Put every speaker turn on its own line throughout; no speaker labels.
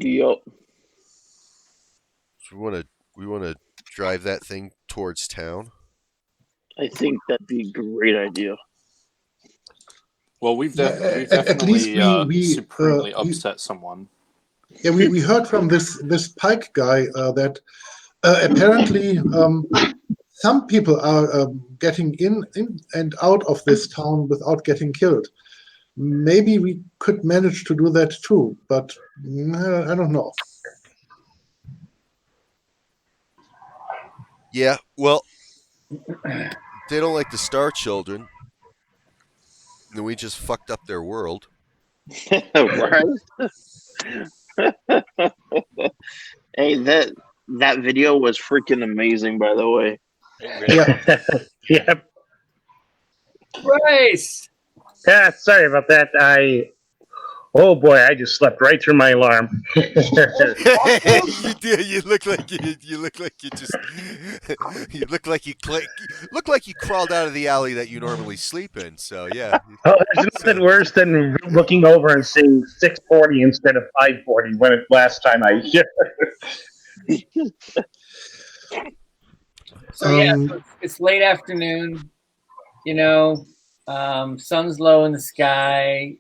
Yup.
So we wanna drive that thing towards town.
I think that'd be a great idea.
Well, we've
At least
definitely supremely
we
upset someone.
yeah we heard from this Pike guy that apparently some people are getting in and out of this town without getting killed. Maybe we could manage to do that too, but I don't know.
Yeah, well, they don't like the Star Children. Then we just fucked up their world.
Right? Hey, that video was freaking amazing, by the way.
Yeah.
Yep.
Bryce!
Yeah, sorry about that. Oh boy, I just slept right through my alarm.
You did. You look like you look like you just you look like you crawled out of the alley that you normally sleep in. So yeah.
Oh, there's nothing worse than looking over and seeing 6:40 instead of 5:40 when it last time I.
So yeah, so it's late afternoon. You know, sun's low in the sky.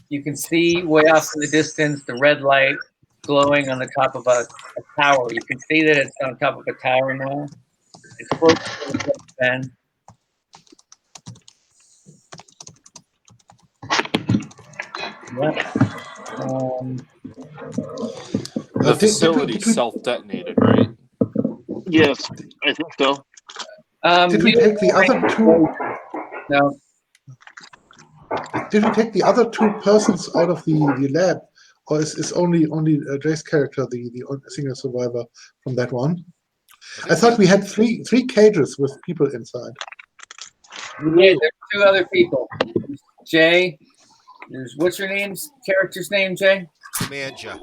You can see way off in the distance the red light glowing on the top of a tower. You can see that it's on top of a tower now. It's close to the bend. Yeah.
The facility self-detonated, right?
Yes, I think so.
Did we take the other two?
No.
Did we take the other two persons out of the lab, or is only Jay's character the single survivor from that one? I thought we had three cages with people inside.
Yeah, there's two other people. Jay, there's what's your name's character's name, Jay?
Manja.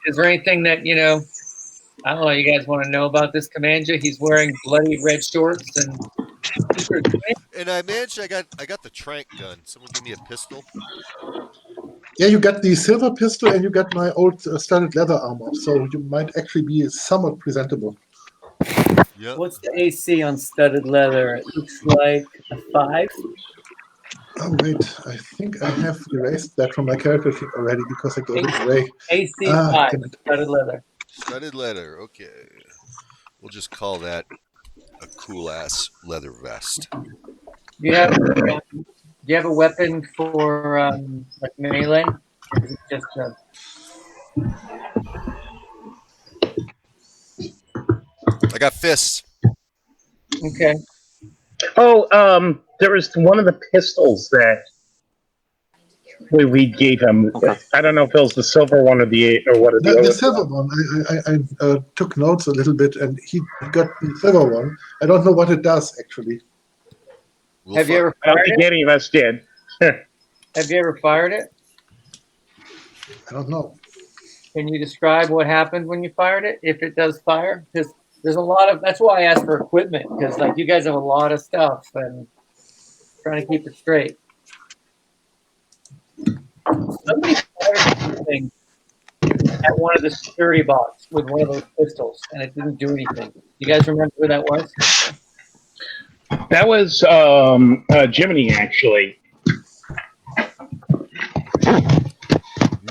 Is there anything that I don't know, you guys want to know about this Commander? He's wearing bloody red shorts and
I managed. I got the trank gun. Someone give me a pistol.
Yeah, you got the silver pistol and you got my old studded leather armor, so you might actually be somewhat presentable.
Yep.
What's the AC on studded leather? It looks like a 5.
Oh wait, I think I have erased that from my character sheet already because I gave it away.
AC 5, studded leather.
Studded leather. Okay, we'll just call that a cool ass leather vest.
Do you have a weapon for like melee? Or is it just
I got fists.
okay.
Oh, there was one of the pistols that we gave him.
Okay.
I don't know if it was the silver one or what.
The silver one. I took notes a little bit, and he got the silver one. I don't know what it does actually.
Have you ever
I don't
fired
think
it?
any of us did.
Have you ever fired it?
I don't know.
Can you describe what happened when you fired it, if it does fire? Because there's a lot of. That's why I asked for equipment, because like you guys have a lot of stuff and trying to keep it straight. Somebody fired something at one of the security bots with one of those pistols, and it didn't do anything. You guys remember who that was?
That was Jiminy, actually.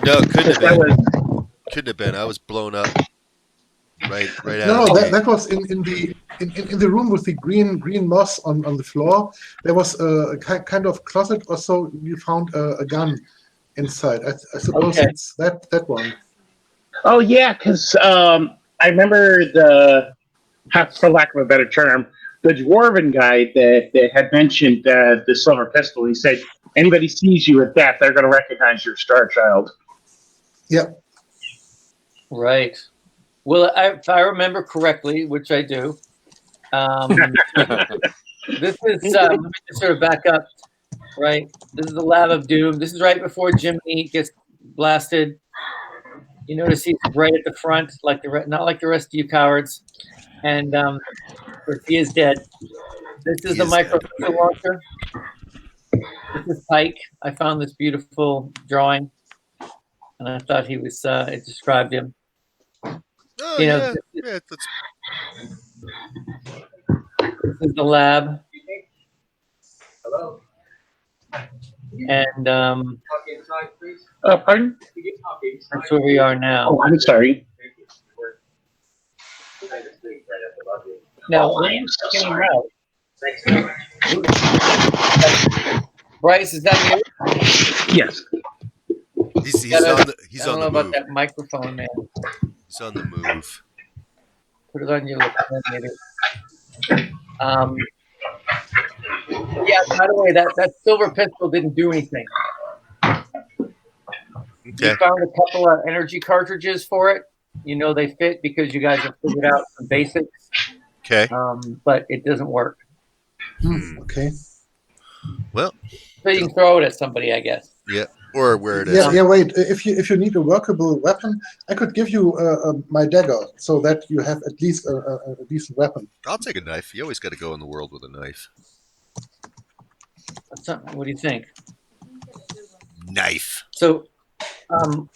No, couldn't have
That
been.
was
Couldn't have been. I was blown up. Right out.
No,
of the gate.
that was in the room with the green moss on the floor. There was a kind of closet or so. You found a gun inside. I suppose
Okay.
it's that one.
Oh yeah, because I remember for lack of a better term, the dwarven guy that had mentioned the silver pistol. He said, "Anybody sees you with that, they're going to recognize your Star Child."
Yep.
Right. Well, if I remember correctly, which I do, this is, let me just sort of back up, right? This is the Lab of Doom. This is right before Jimmy gets blasted. You notice he's right at the front, not like the rest of you cowards. And he is dead. This is the micro launcher. This is Pike. I found this beautiful drawing. and I thought he was. It described him.
Oh
You know,
yeah,
this
yeah. That's
is the lab, and
Pardon?
that's where we are now.
Oh, I'm sorry.
Now,
Oh, I
when
am
you
so
came
sorry.
out, Bryce, is that you?
Yes.
he's
Gotta-
he's
I don't
on
know
the
about
move.
that microphone, man.
He's on the move.
Put it on your lip, maybe. Yeah. By the way, that silver pistol didn't do anything.
Okay.
We found a couple of energy cartridges for it. You know they fit because you guys have figured out some basics.
Okay.
But it doesn't work.
Okay.
Well,
So you can throw it at somebody, I guess.
yeah. Or where it
Yeah,
is.
yeah. Wait. If you need a workable weapon, I could give you my dagger so that you have at least a decent weapon.
I'll take a knife. You always got to go in the world with a knife.
What do you think?
Knife.
So,
Do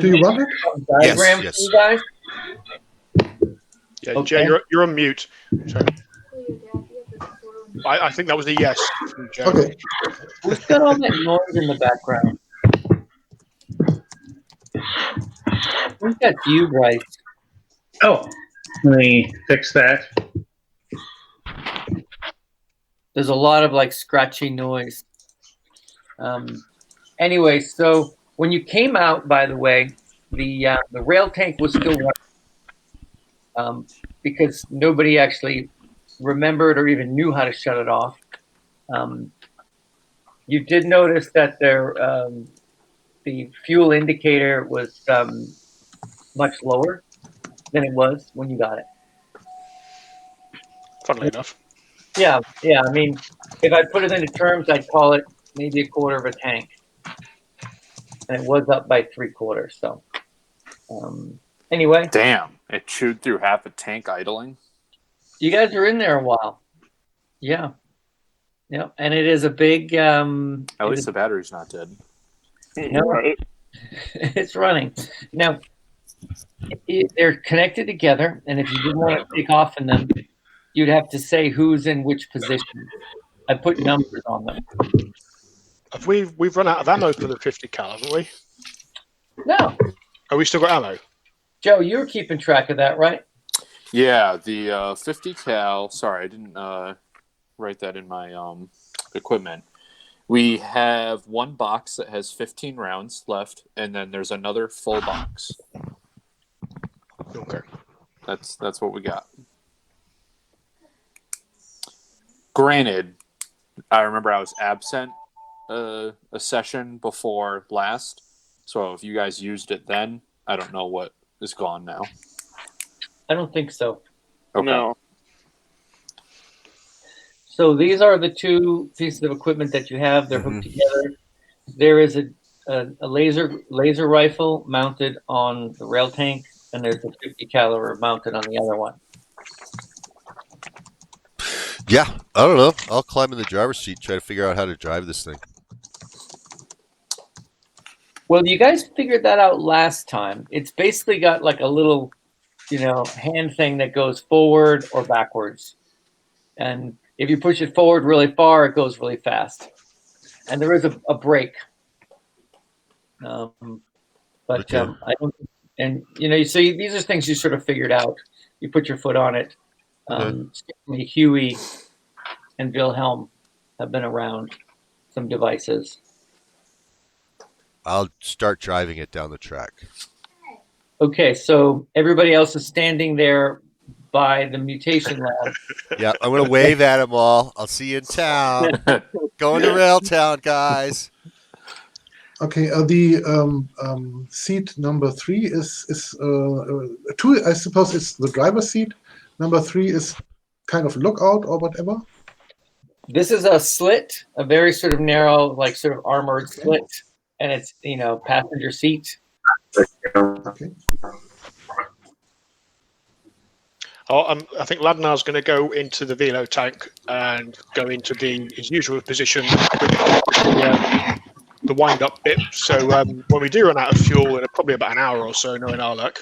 you want it?
diagram
Yes.
for you guys.
Yeah,
Okay.
Jay, you're on mute. So, I think that was a yes from Jay.
Okay.
Who's got all that noise in the background? I think that's you, Bryce.
Oh, let me fix that.
There's a lot of like scratchy noise. Anyway, so when you came out, by the way, the rail tank was still running because nobody actually remembered or even knew how to shut it off. You did notice that the fuel indicator was much lower than it was when you got it.
Funnily enough.
Yeah. I mean, if I put it into terms, I'd call it maybe a quarter of a tank, and it was up by 3/4. So, anyway,
Damn, it chewed through half a tank idling.
you guys are in there a while. Yeah, and it is a big.
At least the battery's not dead.
No,
Right.
it's running now. They're connected together, and if you didn't want to take off in them, you'd have to say who's in which position. I put numbers on them.
We've run out of ammo for the 50 cal, haven't we?
No,
Oh, we still got ammo.
Joe, you were keeping track of that, right?
Yeah, the 50 cal. Sorry, I didn't write that in my equipment. We have one box that has 15 rounds left, and then there's another full box.
Okay.
That's what we got. Granted, I remember I was absent a session before last, so if you guys used it then, I don't know what is gone now.
I don't think so.
Okay.
No.
So these are the two pieces of equipment that you have. They're hooked together. There is a laser rifle mounted on the rail tank, and there's a 50 caliber mounted on the other one.
Yeah, I don't know. I'll climb in the driver's seat, try to figure out how to drive this thing.
Well, you guys figured that out last time. It's basically got like a little, hand thing that goes forward or backwards. And if you push it forward really far, it goes really fast. And there is a brake. But
Okay.
I don't. And so these are things you sort of figured out. You put your foot on it. Certainly Huey and Wilhelm have been around some devices.
I'll start driving it down the track.
Okay, so everybody else is standing there by the mutation lab.
Yeah, I'm going to wave at them all. I'll see you in town. Going to Rail Town, guys.
Okay. The seat number 3 is 2. I suppose it's the driver's seat. Number 3 is kind of lookout or whatever.
This is a slit, a very sort of narrow, like sort of armored slit, and it's passenger seat.
Okay.
I think Ladnar's going to go into the velo tank and go into his usual position with the wind up bit. So when we do run out of fuel in probably about an hour or so, knowing our luck,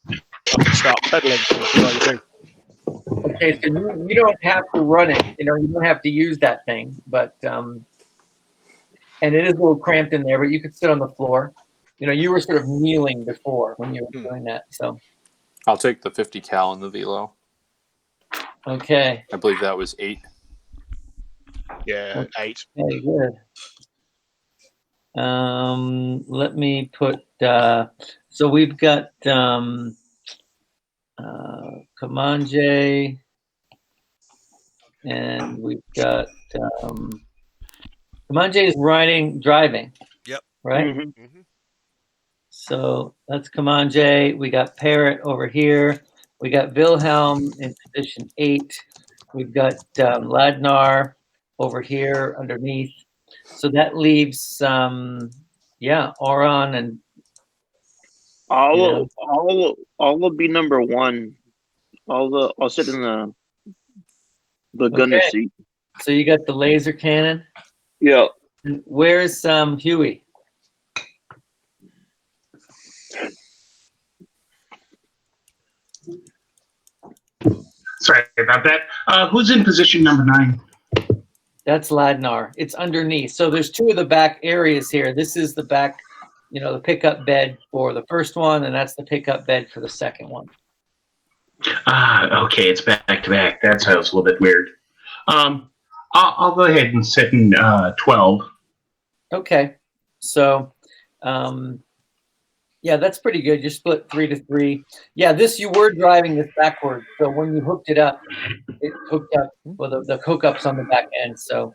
I can start pedaling. That's what I do.
Okay, so you don't have to run it. You don't have to use that thing, but and it is a little cramped in there, but you could sit on the floor. You were sort of kneeling before when you were doing that. So
I'll take the 50 cal in the velo.
okay,
I believe that was 8.
Yeah, 8.
okay, good. Let me put. So we've got Kamanje, and we've got Kamanje is driving.
Yep.
Right.
Mm-hmm.
So that's Kamanje. We got Parrot over here. We got Wilhelm in position 8. We've got Ladnar over here underneath. So that leaves, Auron and
I'll be number 1. I'll sit in the gunner
Okay.
seat.
So you got the laser cannon.
Yeah.
And where's Huey?
Sorry about that. Who's in position number 9?
That's Ladnar. It's underneath. So there's 2 of the back areas here. This is the back, the pickup bed for the first one, and that's the pickup bed for the second one.
Okay, it's back to back. That sounds a little bit weird. I'll go ahead and sit in 12.
Okay. So, that's pretty good. You're split 3 to 3. Yeah, you were driving this backwards. So when you hooked it up, it hooked up. Well, the hookup's on the back end. So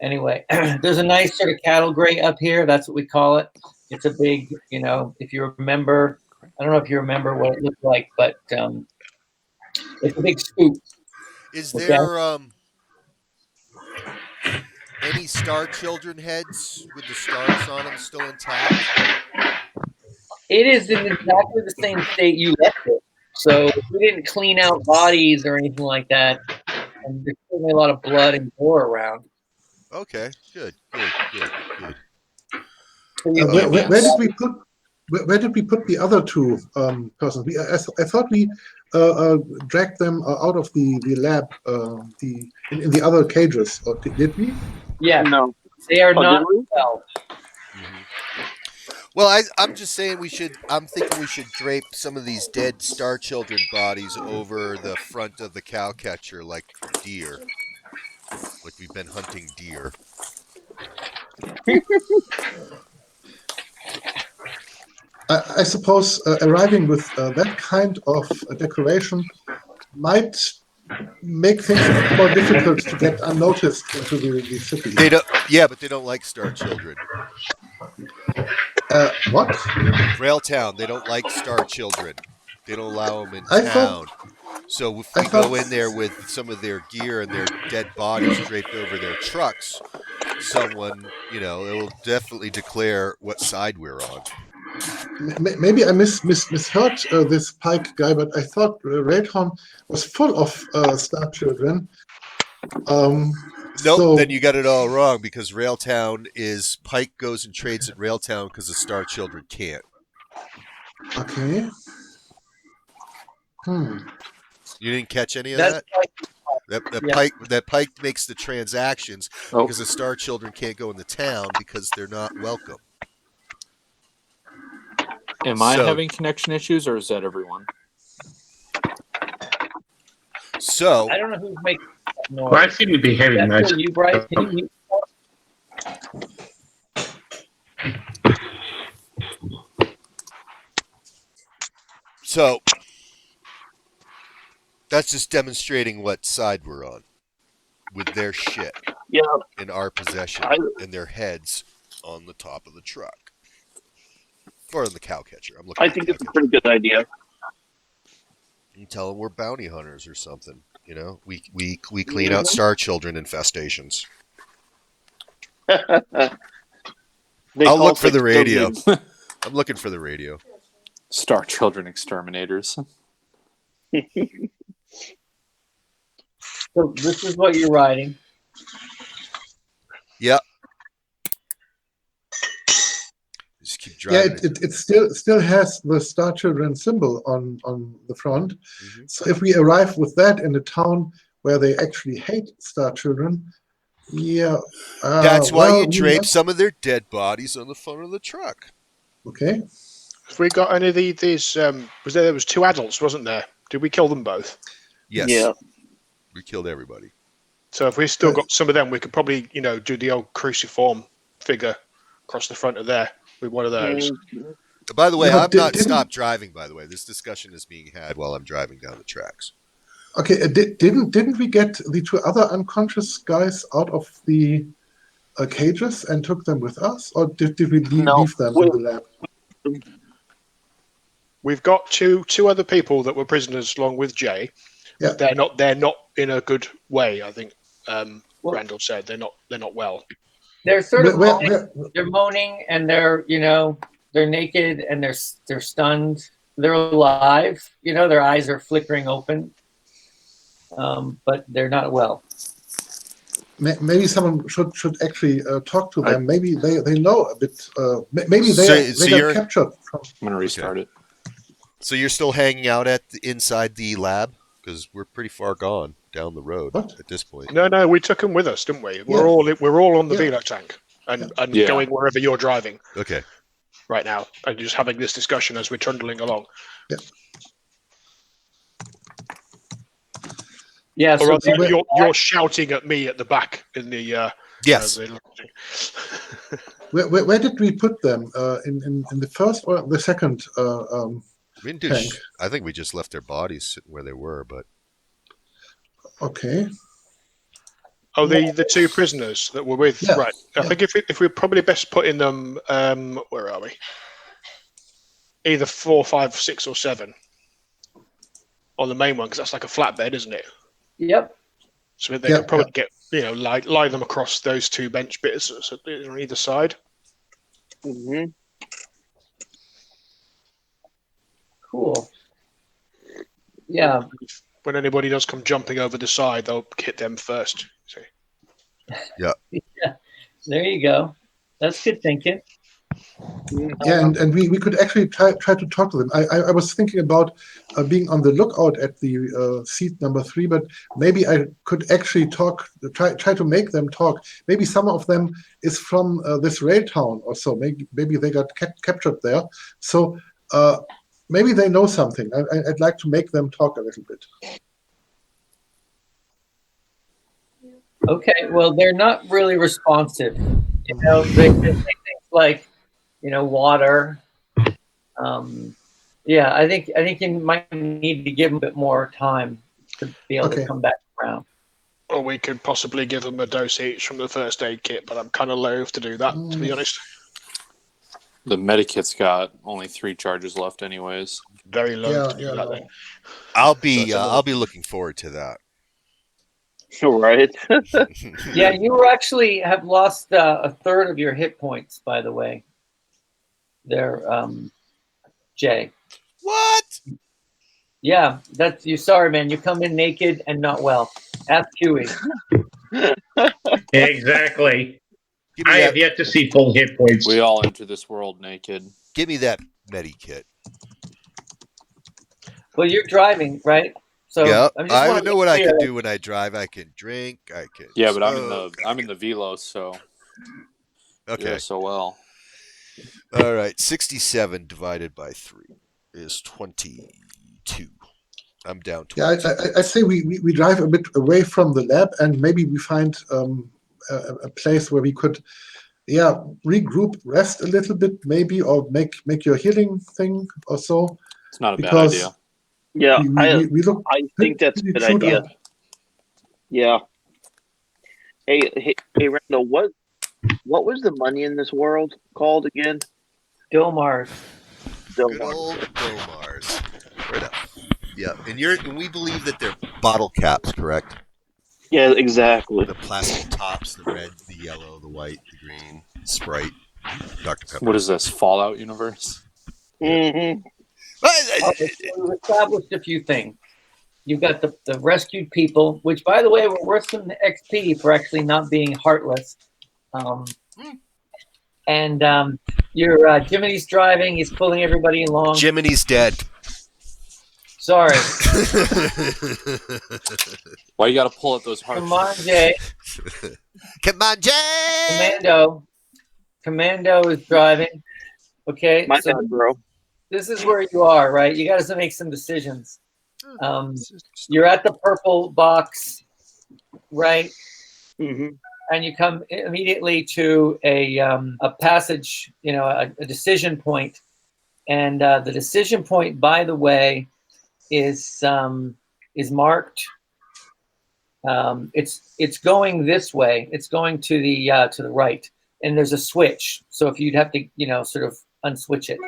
anyway, there's a nice sort of cattle grate up here. That's what we call it. It's a big, if you remember, I don't know if you remember what it looked like, but it's a big scoop.
Is there any Star Children heads with the stars on them still intact?
It is in exactly the same state you left it. So we didn't clean out bodies or anything like that. And there's certainly a lot of blood and gore around.
Okay, good.
So
Where did we put the other 2 persons? I thought we dragged them out of the lab in the other cages. Or did we?
Yeah,
No.
they are not
Did we?
well.
Well, I'm just saying I'm thinking we should drape some of these dead Star Children bodies over the front of the cow catcher like deer. Like we've been hunting deer.
I suppose arriving with that kind of decoration might make things more difficult to get unnoticed into the city.
But they don't like Star Children.
What?
Railtown, they don't like Star Children. They don't allow them in town. So if we go in there with some of their gear and their dead bodies draped over their trucks, someone, it will definitely declare what side we're on.
Maybe I misheard this Pike guy, but I thought Railtown was full of Star Children.
Then you got it all wrong, because Railtown is Pike goes and trades at Railtown because the Star Children can't.
Okay.
You didn't catch any of that? That Pike makes the transactions because the Star Children can't go in the town because they're not welcome.
Am I having connection issues, or is that everyone?
So
I don't know who's making noise.
Well, I seem to be having nice.
You, Bryce? Can you
So that's just demonstrating what side we're on with their shit in our possession and their heads on the top of the truck. Or on the cow catcher.
I think it's a pretty good idea.
You can tell them we're bounty hunters or something. We clean out Star Children infestations. I'll look for the radio. I'm looking for the radio.
Star Children exterminators.
So this is what you're riding.
Yep. Just keep
Yeah,
driving.
it still has the Star Children symbol on the front.
Mm-hmm.
So if we arrive with that in a town where they actually hate Star Children, yeah.
That's why
well,
you drape some of their dead bodies on the front of the truck.
Okay.
Have we got any of these? There was 2 adults, wasn't there? Did we kill them both?
Yes.
Yeah.
We killed everybody.
So if we still got some of them, we could probably, do the old cruciform figure across the front of there with one of those.
By the way,
Yeah,
I'm not stopped driving, by the way. This discussion is being had while I'm driving down the tracks.
Okay, didn't we get the 2 other unconscious guys out of the cages and took them with us, or did we leave them in the lab?
We've got two other people that were prisoners along with Jay.
Yeah.
But they're not in a good way, I think. Randall said they're not well.
They're sort of
Where-
they're moaning, and they're naked, and they're stunned. They're alive. Their eyes are flickering open, but they're not well.
Maybe someone should actually talk to them. Maybe they know a bit. Maybe they got captured.
I'm gonna restart it.
So you're still hanging out inside the lab? Because we're pretty far gone down the road at this point.
No, we took them with us, didn't we? We're all on the Velo tank and going wherever you're driving.
Okay.
Right now, and just having this discussion as we're trundling along.
Yeah.
Yeah.
Or
So
you're shouting at me at the back in the.
Yes.
Where did we put them? In the first or the second? Tank.
I think we just left their bodies sitting where they were, but
okay.
Oh, the 2 prisoners that were with right. I think if we're probably best putting them, where are we? Either 4, 5, 6, or 7 on the main one, because that's like a flatbed, isn't it?
Yep.
So they could probably get lie them across those 2 bench bits on either side.
Mm-hmm.
Cool. Yeah.
When anybody does come jumping over the side, they'll hit them first. See?
Yeah.
There you go. That's good thinking.
Yeah, and we could actually try to talk to them. I was thinking about being on the lookout at the seat number 3, but maybe I could actually try to make them talk. Maybe some of them is from this rail town or so. Maybe they got captured there. So maybe they know something. I'd like to make them talk a little bit.
Okay. Well, they're not really responsive. They say things like, water. I think you might need to give them a bit more time to be able to come back around.
Or we could possibly give them a dose each from the first aid kit, but I'm kind of loath to do that, to be honest.
The medikit's got only 3 charges left, anyways.
Very loath to do that. Then.
I'll be looking forward to that.
Right.
Yeah, you actually have lost a third of your hit points, by the way. There, Jay.
What?
Yeah, that's you. Sorry, man. You come in naked and not well. Ask Huey.
Exactly. I have yet to see full hit points.
We all enter this world naked.
Give me that medikit.
Well, you're driving, right? So
yeah,
I
know what I can do when I drive. I can drink. I can.
Yeah, but I'm in the Velo, so
okay.
So well.
All right, 67 divided by 3 is 22. I'm down 22.
Yeah, I say we drive a bit away from the lab, and maybe we find a place where we could, regroup, rest a little bit, maybe, or make your healing thing or so.
It's not a bad idea.
Yeah,
we look.
I think that's a good idea. Yeah. Hey, Randall, what was the money in this world called again?
Domars.
Good old Domars. Right up. Yeah, and we believe that they're bottle caps, correct?
Yeah, exactly.
The plastic tops, the red, the yellow, the white, the green, Sprite, Dr. Pepper.
What is this, Fallout universe?
Mm-hmm.
Okay, so we've established a few things. You've got the rescued people, which, by the way, were worth some XP for actually not being heartless. And Jiminy's driving. He's pulling everybody along.
Jiminy's dead.
Sorry.
Why you got to pull up those hearts?
Come on, Jay.
Come on, Jay.
Commando is driving. Okay.
My bad, bro.
This is where you are, right? You got to make some decisions. You're at the purple box, right?
Mm-hmm.
And you come immediately to a passage, a decision point. And the decision point, by the way, is marked. It's going this way. It's going to the right, and there's a switch. So if you'd have to, sort of unswitch it.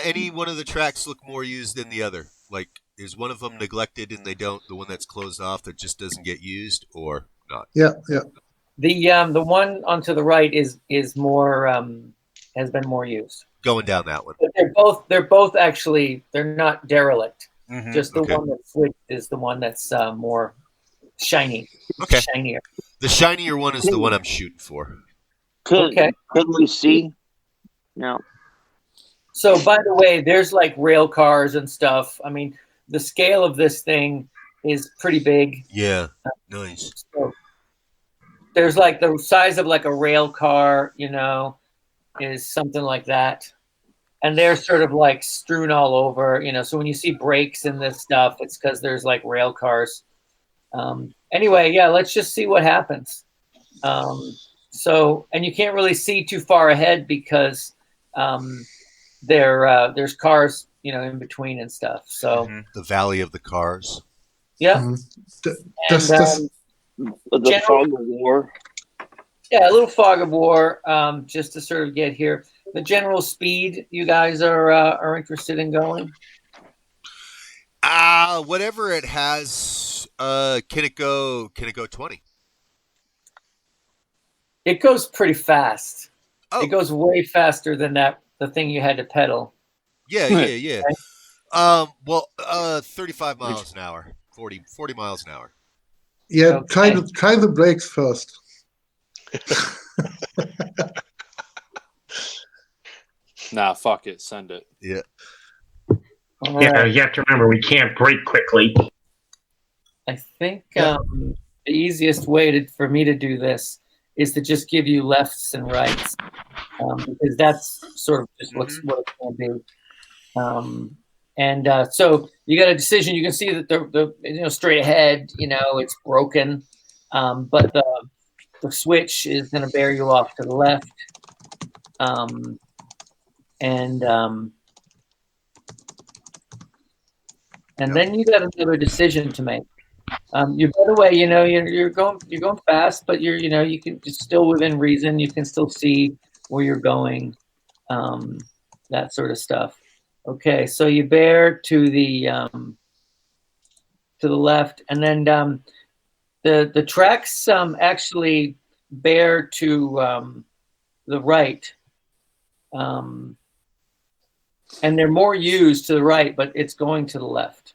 Any one of the tracks look more used than the other? Like, is one of them neglected and the one that's closed off that just doesn't get used, or not?
Yeah.
The one onto the right is more has been more used.
Going down that one.
But they're both actually, they're not derelict.
Mm-hmm.
Just the one that's switched is the one that's more shiny.
Okay.
Shinier.
The shinier one is the one I'm shooting for.
Couldn't we see? No.
So, by the way, there's like rail cars and stuff. I mean, the scale of this thing is pretty big.
Yeah, nice.
So there's like the size of like a rail car, is something like that. And they're sort of like strewn all over, So when you see brakes in this stuff, it's because there's like rail cars. Anyway, yeah, let's just see what happens. And you can't really see too far ahead because there's cars, in between and stuff. So
the valley of the cars.
Yeah.
Mm-hmm.
The fog of war.
Yeah, a little fog of war, just to sort of get here. The general speed you guys are interested in going?
Whatever it has. Can it go 20?
It goes pretty fast.
Oh.
It goes way faster than the thing you had to pedal.
Yeah. 35 miles an hour, 40 miles an hour.
Yeah,
Okay.
try the brakes first.
Nah, fuck it. Send it.
Yeah.
All
Yeah,
right.
you have to remember we can't brake quickly.
I think the easiest way for me to do this is to just give you lefts and rights, because that's sort of just what it's going to do. So you got a decision. You can see that the straight ahead, it's broken, but the switch is going to bear you off to the left, and then you got another decision to make. By the way, you're going fast, but you're still within reason. You can still see where you're going, that sort of stuff. Okay, so you bear to the left, and then the tracks actually bear to the right, and they're more used to the right, but it's going to the left.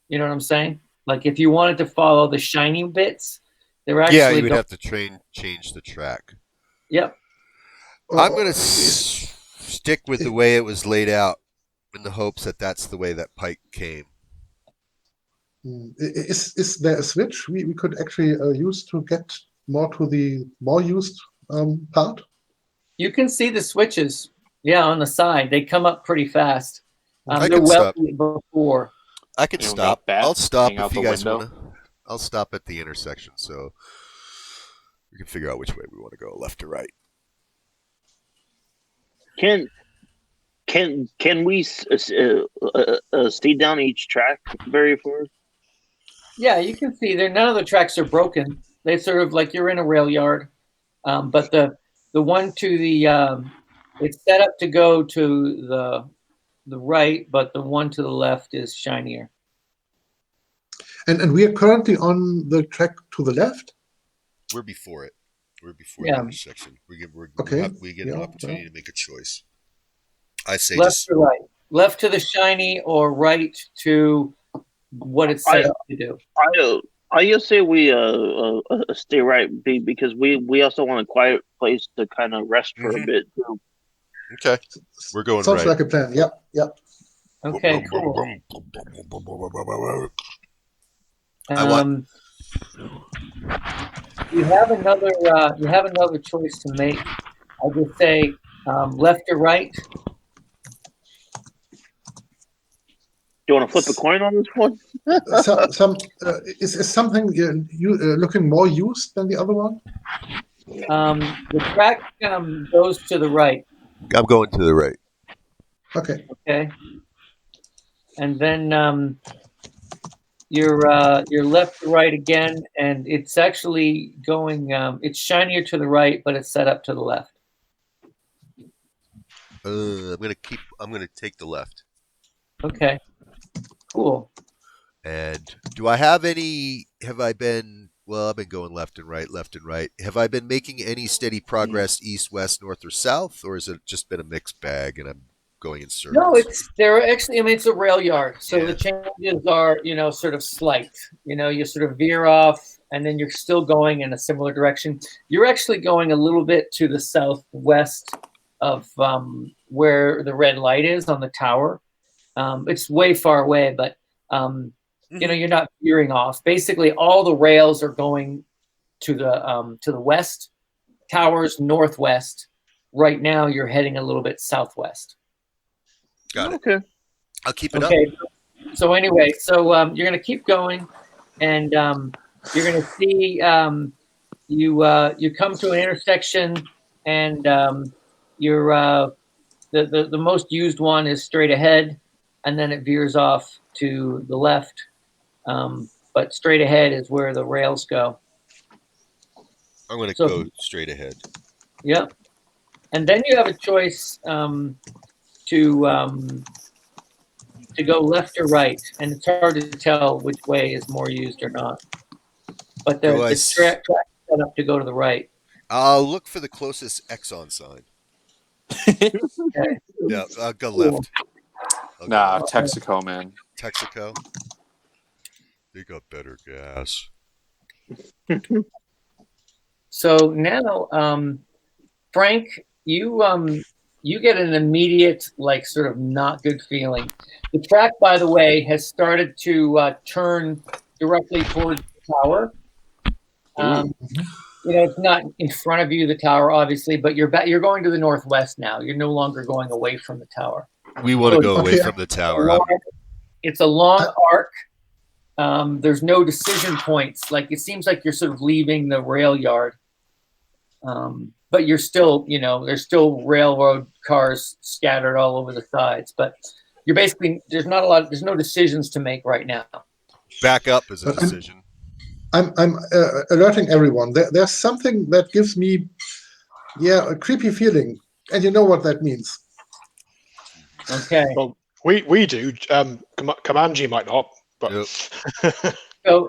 You know what I'm saying? Like if you wanted to follow the shiny bits, they're actually
you would have to change the track.
Yep.
I'm going to stick with the way it was laid out in the hopes that that's the way that Pike came.
Is there a switch we could actually use to get more to the more used part?
You can see the switches, on the side. They come up pretty fast.
I
They're
can
well
stop.
before.
I can
You don't
stop.
got bat
I'll stop
hanging out
if you
the
guys
window?
want to. I'll stop at the intersection so we can figure out which way we want to go, left or right.
Can we see down each track very far?
Yeah, you can see there. None of the tracks are broken. They sort of like you're in a rail yard, but the one to the it's set up to go to the right, but the one to the left is shinier.
And we are currently on the track to the left.
We're before it. We're before
Yeah.
the intersection. We get an opportunity to make a choice. I say
Left
just
to right. Left to the shiny or right to what it's set up to do.
I just say we stay right because we also want a quiet place to kind of rest for a bit too.
Okay, we're going
Sounds
right.
like a plan. Yep, yep.
Okay, cool. You have another choice to make. I would say left or right.
Do you want to flip a coin on this one?
Is something looking more used than the other one?
The track goes to the right.
I'm going to the right.
Okay.
Okay. And then you're left to right again, and it's actually going. It's shinier to the right, but it's set up to the left.
I'm gonna take the left.
Okay. Cool.
And do I have any? Have I been? Well, I've been going left and right, left and right. Have I been making any steady progress east, west, north, or south, or has it just been a mixed bag and I'm going in circles?
No, they're actually. I mean, it's a rail yard, so the changes are sort of slight. You sort of veer off, and then you're still going in a similar direction. You're actually going a little bit to the southwest of where the red light is on the tower. It's way far away, but you're not veering off. Basically, all the rails are going to the west. Towers northwest. Right now, you're heading a little bit southwest.
Got it.
Okay.
I'll keep it up.
So anyway, you're going to keep going, and you're going to see you come to an intersection, and you're the most used one is straight ahead, and then it veers off to the left. But straight ahead is where the rails go.
I'm going to go straight ahead.
Yep. And then you have a choice to go left or right, and it's hard to tell which way is more used or not. But the track is set up to go to the right.
I'll look for the closest Exxon sign.
Okay.
Yeah, I'll go left.
Texaco, man.
Texaco. They got better gas.
So now, Frank, you get an immediate, sort of not good feeling. The track, by the way, has started to turn directly towards the tower. It's not in front of you, the tower, obviously, but you're going to the northwest now. You're no longer going away from the tower.
We want to go away from the tower.
It's a long arc. There's no decision points. It seems like you're sort of leaving the rail yard. But you're still, there's still railroad cars scattered all over the sides. But you're basically, there's no decisions to make right now.
Back up is a decision.
I'm alerting everyone. There's something that gives me, a creepy feeling, and you know what that means.
Okay.
Well, we do. Comanche might not, but.
Yep.
So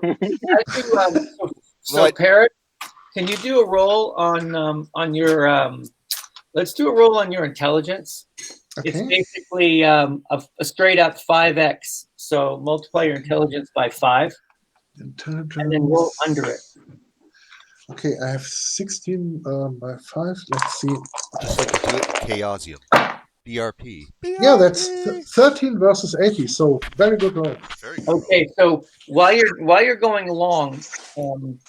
Parrot, can you do a roll on your? Let's do a roll on your intelligence. Okay. It's basically a straight up 5x. So multiply your intelligence by 5.
Intelligence.
And then roll under it.
Okay, I have 16 by 5. Let's see.
Just like you do it, Chaosium. BRP.
Yeah, that's 13 versus 80. So very good roll.
Okay, so while you're going along,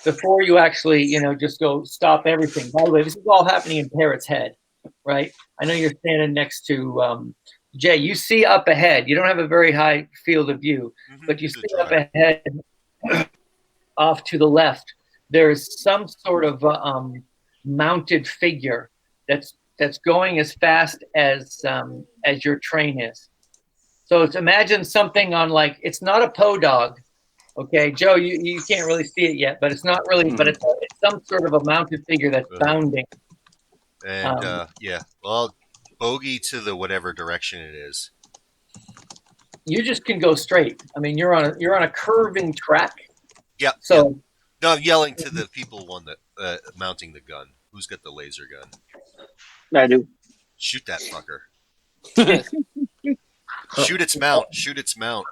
before you actually just go stop everything. By the way, this is all happening in Parrot's head, right? I know you're standing next to Jay. You see up ahead. You don't have a very high field of view, but you see up ahead, off to the left. There's some sort of mounted figure that's going as fast as your train is. So imagine something on it's not a poe-dog, okay, Joe. You can't really see it yet, but it's not really. But it's some sort of a mounted figure that's bounding.
And well, bogey to the whatever direction it is.
You just can go straight. I mean, you're on a curving track.
Yeah.
So
no, I'm yelling to the people that mounting the gun. Who's got the laser gun?
I do.
Shoot that fucker. Shoot its mount. Shoot its mount.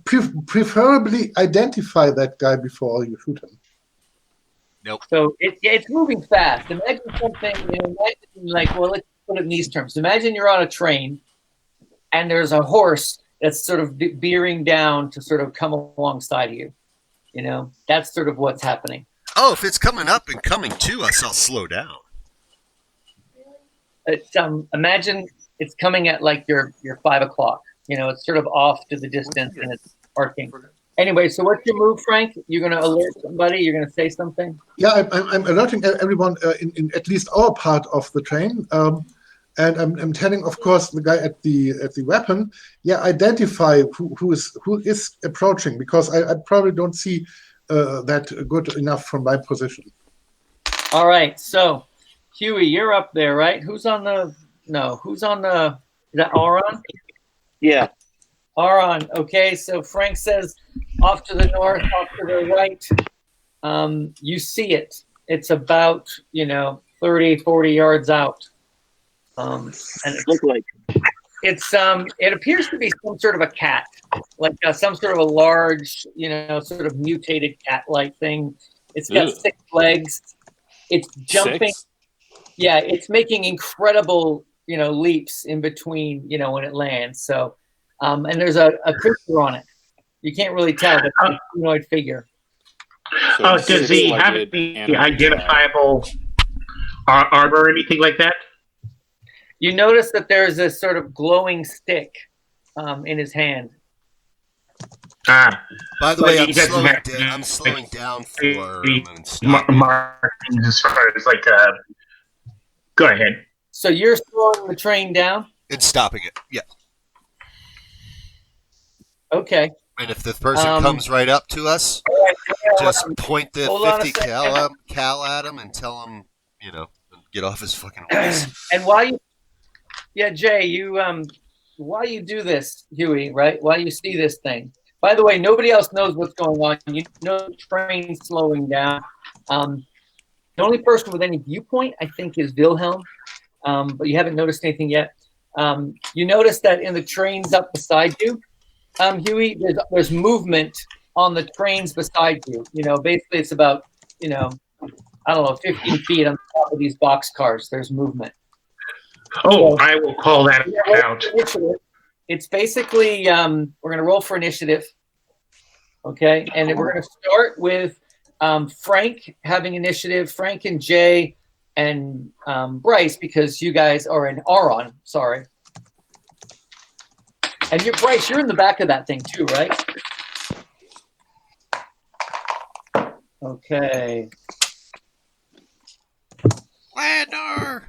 Preferably identify that guy before you shoot him.
Nope.
So it's moving fast. Imagine something, well, let's put it in these terms. Imagine you're on a train and there's a horse that's sort of bearing down to sort of come alongside of you. That's sort of what's happening.
Oh, if it's coming up and coming to us, I'll slow down.
It's imagine it's coming at like your 5 o'clock. It's sort of off to the distance and it's arcing. Anyway, so what's your move, Frank? You're going to alert somebody? You're going to say something?
Yeah, I'm alerting everyone in at least our part of the train, and I'm telling, of course, the guy at the weapon. Yeah, identify who is approaching, because I probably don't see that good enough from my position.
All right, so Huey, you're up there, right? Who's on the? Is that Auron?
Yeah.
Auron. Okay, so Frank says off to the north, off to the right. You see it. It's about 30, 40 yards out. And it appears to be some sort of a cat, like some sort of a large, sort of mutated cat-like thing. It's got 6 legs. It's jumping.
6?
Yeah, it's making incredible, leaps in between, when it lands. So, and there's a creature on it. You can't really tell, but it's a humanoid figure.
So does he have the identifiable armor or anything like that?
You notice that there's a sort of glowing stick in his hand.
By the way, I'm slowing down for
markings as far as like. Go ahead.
So you're slowing the train down?
It's stopping it. Yeah.
Okay.
And if the person comes right up to us, just point the 50 cal at him and tell him, get off his fucking horse.
And Jay, while you do this, Huey, right? While you see this thing. By the way, nobody else knows what's going on. The train's slowing down. The only person with any viewpoint, I think, is Wilhelm, but you haven't noticed anything yet. You notice that in the trains up beside you, Huey, there's movement on the trains beside you. Basically it's about, 15 feet on top of these boxcars. There's movement.
Oh, so, I will call that out.
It's basically, we're going to roll for initiative. Okay. And we're going to start with Frank having initiative, Frank and Jay and Bryce, because you guys are in Auron. Sorry. And Bryce, you're in the back of that thing too, right? Okay.
Lander!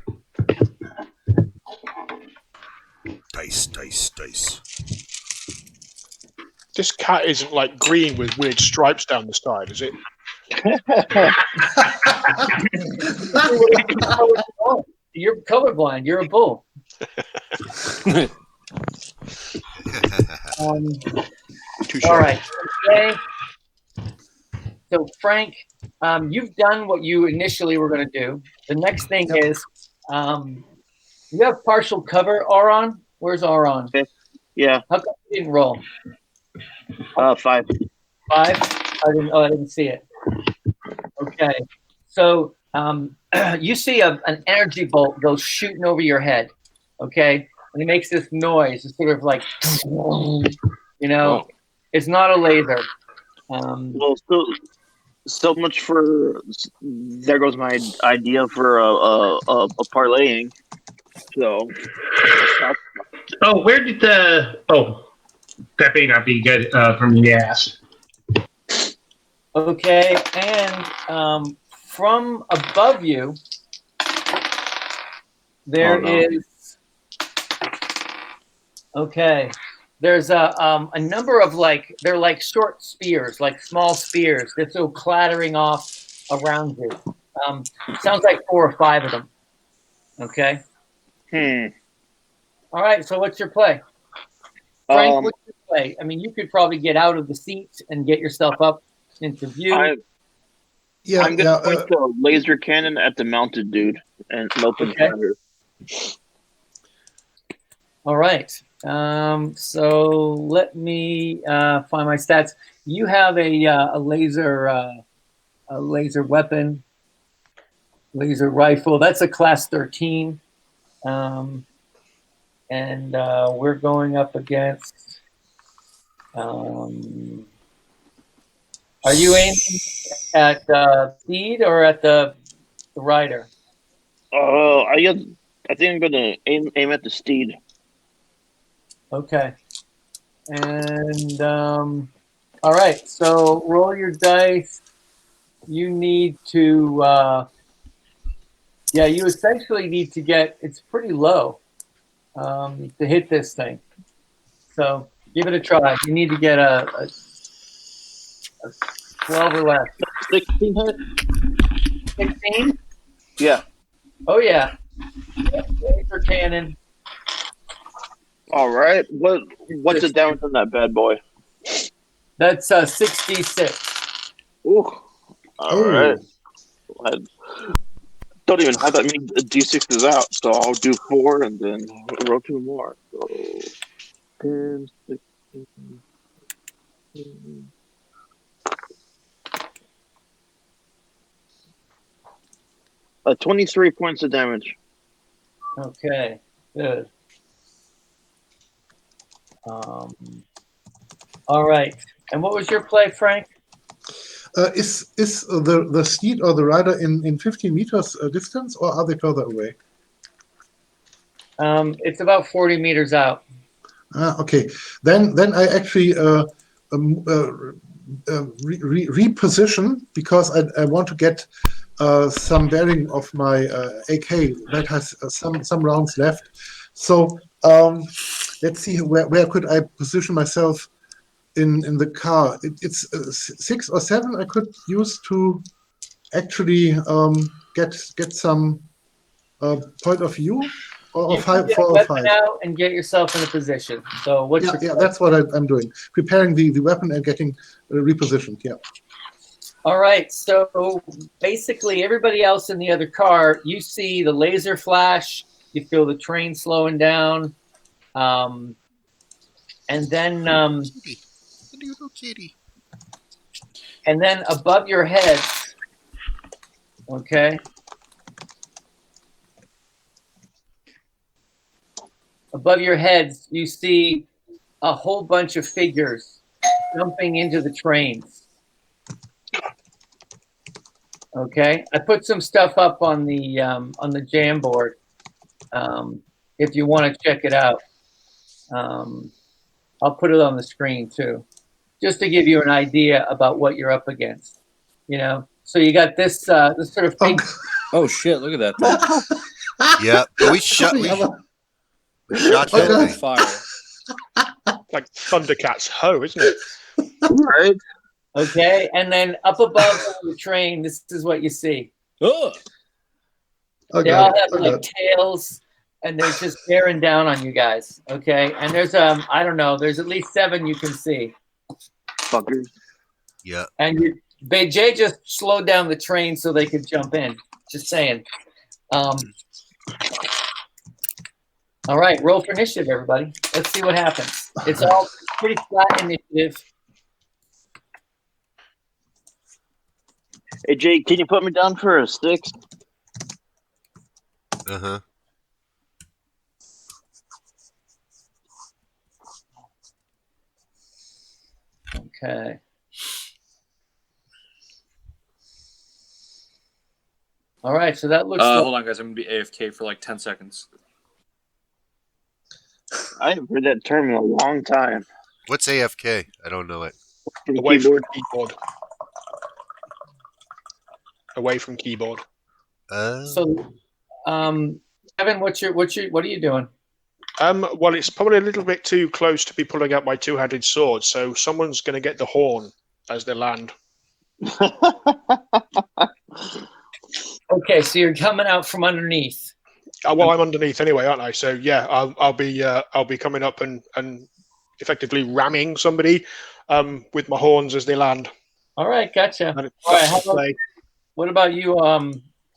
Dice.
This cat isn't like green with weird stripes down the side, is it?
You're colorblind. You're a bull. All right. Okay. So, Frank, you've done what you initially were going to do. The next thing is you have partial cover, Auron. Where's Auron?
Yeah.
How come you didn't roll?
5.
5? I didn't see it. Okay. So you see an energy bolt go shooting over your head. Okay. And it makes this noise. It's sort of like, it's not a laser.
Well, so much for, there goes my idea for a parlaying. So.
Where did that may not be good from the ass.
Okay, and from above you, there is. Okay, there's a number of they're like short spears, like small spears. They're so clattering off around you. Sounds like 4 or 5 of them. Okay. All right. So what's your play, Frank? What's your play? I mean, you could probably get out of the seat and get yourself up into view.
I'm going to point the laser cannon at the mounted dude and open fire.
All right. So let me find my stats. You have a laser weapon, laser rifle. That's a class 13. And we're going up against. Are you aiming at speed or at the rider?
I think I'm gonna aim at the steed.
Okay. And all right. So roll your dice. You need to. You essentially need to get. It's pretty low to hit this thing. So give it a try. You need to get a 12 or less.
16 hit?
16?
Yeah.
Oh, yeah. Laser cannon.
All right. What's the damage on that bad boy?
That's 66.
Ooh. All right. I don't even have that many D6 is out, so I'll do 4 and then roll 2 more. So 10, 16, 17. 23 points of damage.
Okay, good. All right. And what was your play, Frank?
Is the steed or the rider in 15 meters distance, or are they further away?
It's about 40 meters out.
Okay. Then I actually reposition because I want to get some bearing of my AK that has some rounds left. So let's see where could I position myself in the car. It's 6 or 7 I could use to actually get some point of view, or
You
5,
can
4 or 5.
out and get yourself in a position. So what's your
Yeah, that's what I'm doing. Preparing the weapon and getting repositioned. Yeah.
All right. So basically, everybody else in the other car, you see the laser flash. You feel the train slowing down, and then
Little kitty.
and then above your heads, okay. Above your heads, you see a whole bunch of figures jumping into the trains. Okay, I put some stuff up on the jam board. If you want to check it out, I'll put it on the screen too, just to give you an idea about what you're up against. You know, so you got this this sort of big.
Oh shit! Look at that thing.
Yeah, but we shot
Shut
that thing.
fire.
Like Thundercat's hoe, isn't it?
Right.
Okay, and then up above the train, this is what you see.
Ugh.
They all have like tails, and they're just bearing down on you guys. Okay, and there's I don't know, there's at least 7 you can see.
Fuckers.
Yeah.
And Jay just slowed down the train so they could jump in. Just saying. All right, roll for initiative, everybody. Let's see what happens. It's all pretty flat initiative.
Hey, Jake, can you put me down for a 6?
Uh-huh.
Okay. All right, so that looks like...
Hold on, guys. I'm going to be AFK for like 10 seconds.
I haven't heard that term in a long time.
What's AFK? I don't know it.
Away from keyboard. Away from keyboard.
So, Kevin, what are you doing?
Well, it's probably a little bit too close to be pulling out my two-handed sword, so someone's going to get the horn as they land.
Okay, so you're coming out from underneath.
Well, I'm underneath anyway, aren't I? So yeah, I'll be coming up and effectively ramming somebody with my horns as they land.
All right, gotcha. All right, what about you,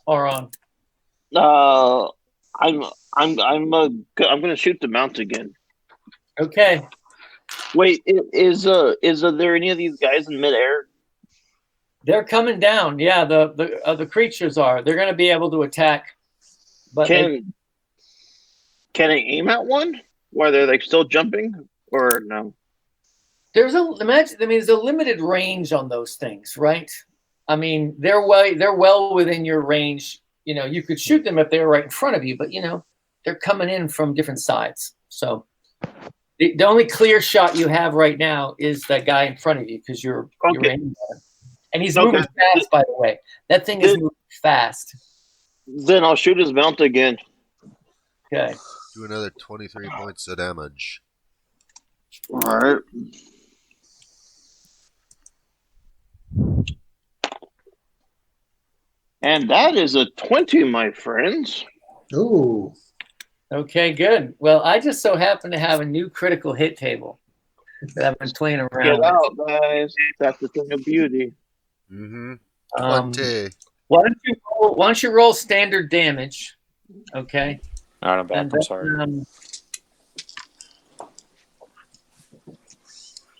Auron?
I'm gonna shoot the mount again.
Okay.
Wait, is there any of these guys in midair?
They're coming down. Yeah, the creatures are. They're going to be able to attack. But
Can I aim at one while they're like still jumping, or no?
there's a limited range on those things, right? I mean, they're well within your range. You know, you could shoot them if they were right in front of you, but you know, they're coming in from different sides. So the only clear shot you have right now is that guy in front of you because you're aiming at him. And he's moving fast, by the way. That thing is moving fast.
Then I'll shoot his mount again.
Okay.
Do another 23 points of damage.
All right. And that is a 20, my friends.
Ooh.
Okay, good. Well, I just so happen to have a new critical hit table that I've been playing around
Get
with.
out, guys. That's the thing of beauty.
Mm-hmm. 20.
Why don't you roll standard damage? Okay.
All right, I'm back. I'm sorry.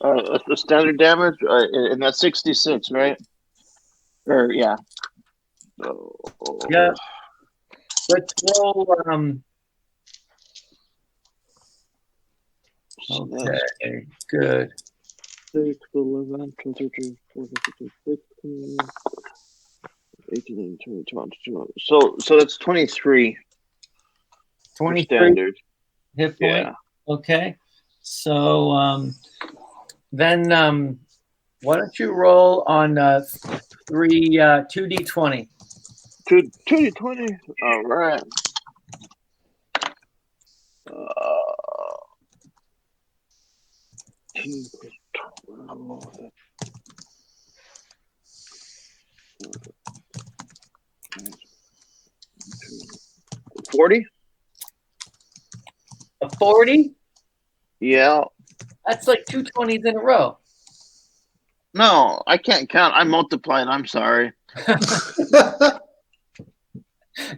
The standard damage, and that's 66, right? Or yeah. So,
yeah. Let's roll. Okay, good.
6, 11, 12, 13, 14, 15, 16, 18, 20, 21. So that's 23.
23
standard
hit point.
Yeah.
Okay. So then why don't you roll on 2d20?
2d20. All right. 10 plus 12. 40?
A 40?
Yeah.
That's like 2 20s in a row.
No, I can't count. I multiplied. I'm sorry.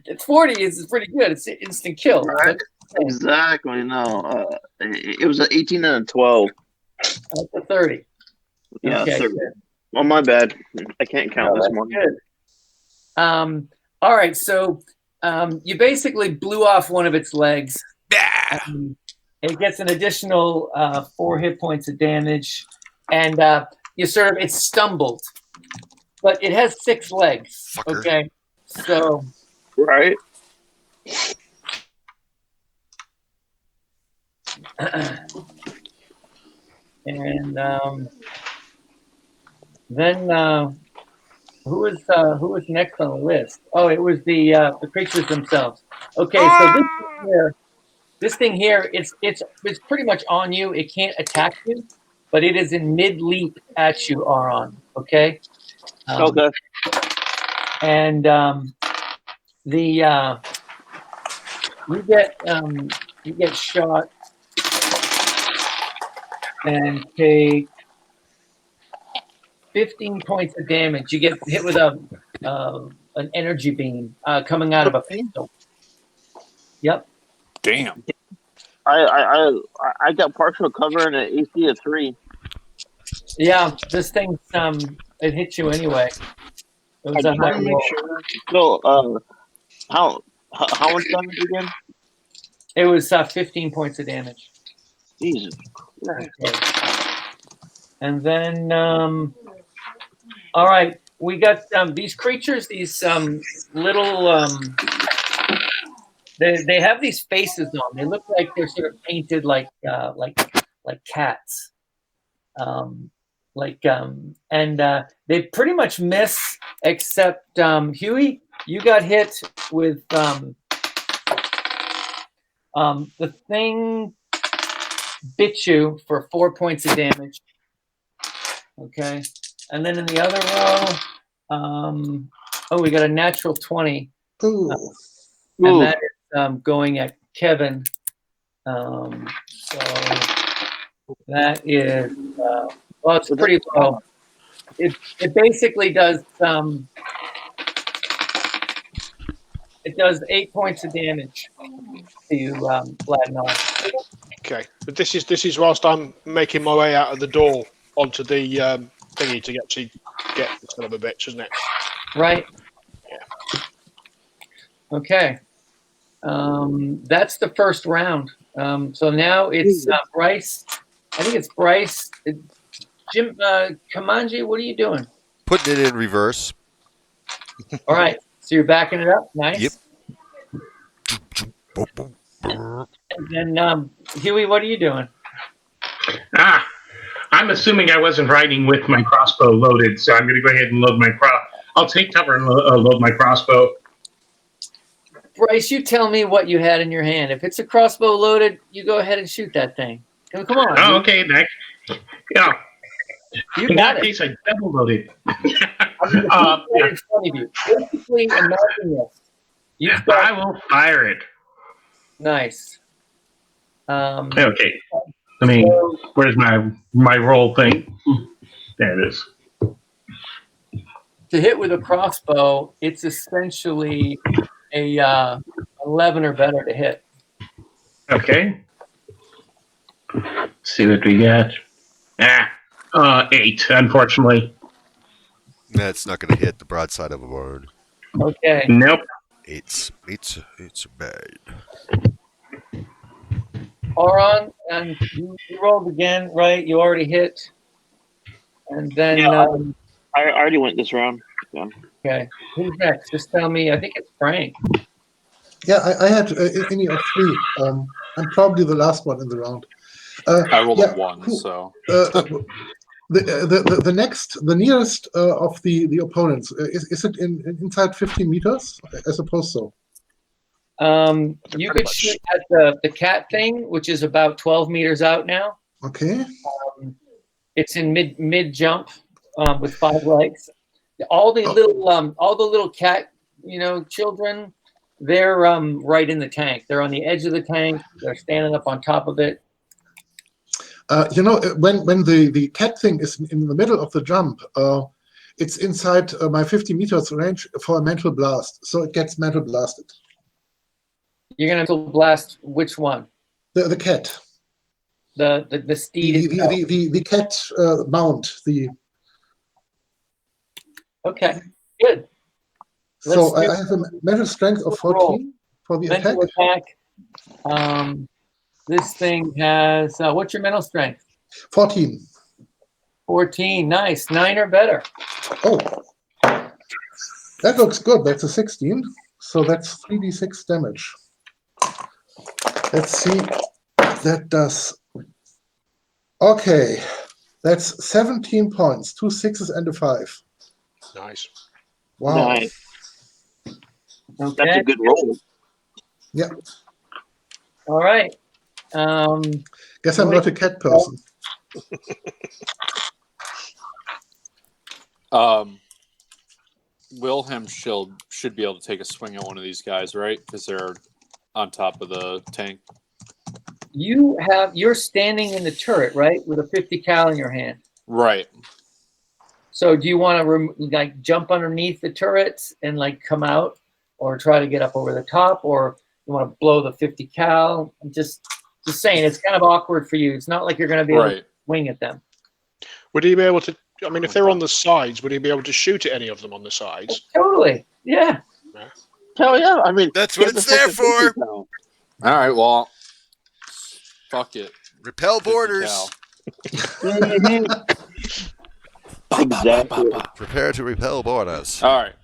It's 40 is pretty good. It's an instant kill.
Right. Exactly. No. It was an 18 and a 12.
That's a 30.
Yeah,
Okay,
30.
good.
Oh, my bad. I can't count this morning.
Good. All right, so you basically blew off one of its legs. It gets an additional 4 hit points of damage, and it stumbled, but it has 6 legs.
Fucker.
Okay, so
right.
And then who was next on the list? Oh, it was the creatures themselves. Okay, so this thing here, it's pretty much on you. It can't attack you, but it is in mid leap at you, Aron. Okay.
Okay.
And you get shot and take 15 points of damage. You get hit with an energy beam coming out of a pistol. Yep.
Damn.
I got partial cover and an AC of 3.
Yeah, this thing it hit you anyway. It was a high roll.
Sure. So how much damage again?
It was 15 points of damage.
Jesus Christ.
Okay. And then all right, we got these creatures, these little they have these faces on. They look like they're sort of painted like cats. And they pretty much miss, except Huey, you got hit with the thing bit you for 4 points of damage. Okay, and then in the other row, we got a natural 20. And that is going at Kevin. So that is well, it's pretty low. It basically does it does 8 points of damage to you, Vladimir.
Okay, but this is whilst I'm making my way out of the door onto the thingy to actually get the son of a bitch, isn't it?
Right.
Yeah.
Okay. That's the first round. So now it's Bryce. I think it's Bryce. Jim, Kamanji, what are you doing?
Putting it in reverse.
All right. So you're backing it up. Nice.
Yep.
And then Huey, what are you doing?
I'm assuming I wasn't riding with my crossbow loaded, so I'm going to go ahead and load my I'll take cover and load my crossbow.
Bryce, you tell me what you had in your hand. If it's a crossbow loaded, you go ahead and shoot that thing. Come on.
Oh, okay. Yeah.
You
In
got
that
it.
case, I double loaded.
Yeah. In front of you. Basically, imagine this. You've got.
I will fire it.
Nice.
Okay. Where's my roll thing? There it is.
To hit with a crossbow, it's essentially a 11 or better to hit.
Okay. Let's see what we got. 8, unfortunately.
That's not going to hit the broadside of a barn.
Okay.
Nope.
It's bad.
Auron, and you rolled again, right? You already hit. And then...
Yeah, I already went this round. Yeah.
Okay. Who's next? Just tell me. I think it's Frank.
Yeah, I had any of 3. I'm probably the last one in the round.
I rolled a 1, so...
The nearest of the opponents, is it inside 15 meters? I suppose so.
You could shoot at the cat thing, which is about 12 meters out now.
Okay.
It's in mid jump with 5 legs. All the little cat, children, they're right in the tank. They're on the edge of the tank. They're standing up on top of it.
When the cat thing is in the middle of the jump, it's inside my 50 meters range for a mental blast, so it gets mental blasted.
You're gonna mental blast which one?
The cat.
The steed.
The cat mount. Okay,
good.
So I have a mental strength of 14 for the
mental
attack.
This thing has what's your mental strength?
14.
14, nice. 9 or better.
Oh, that looks good. That's a 16. So that's 3d6 damage. Let's see what that does. Okay, that's 17 points, 2 6s and a 5.
Nice.
Wow.
Nice.
Okay.
That's a good roll.
Yeah.
All right.
Guess I'm not a cat person.
Wilhelm should be able to take a swing at one of these guys, right? Because they're on top of the tank.
You're standing in the turret, right, with a 50 cal in your hand.
Right.
So do you want to jump underneath the turrets and come out, or try to get up over the top, or you want to blow the 50 cal? I'm just saying, it's kind of awkward for you. It's not like you're going to be able to swing at them.
Would he be able to? I mean, if they're on the sides, would he be able to shoot at any of them on the sides?
Totally. Yeah.
Hell yeah! I mean,
that's what it's there for.
All right. Well, fuck it.
Repel borders.
Exactly.
Prepare to repel borders.
All right.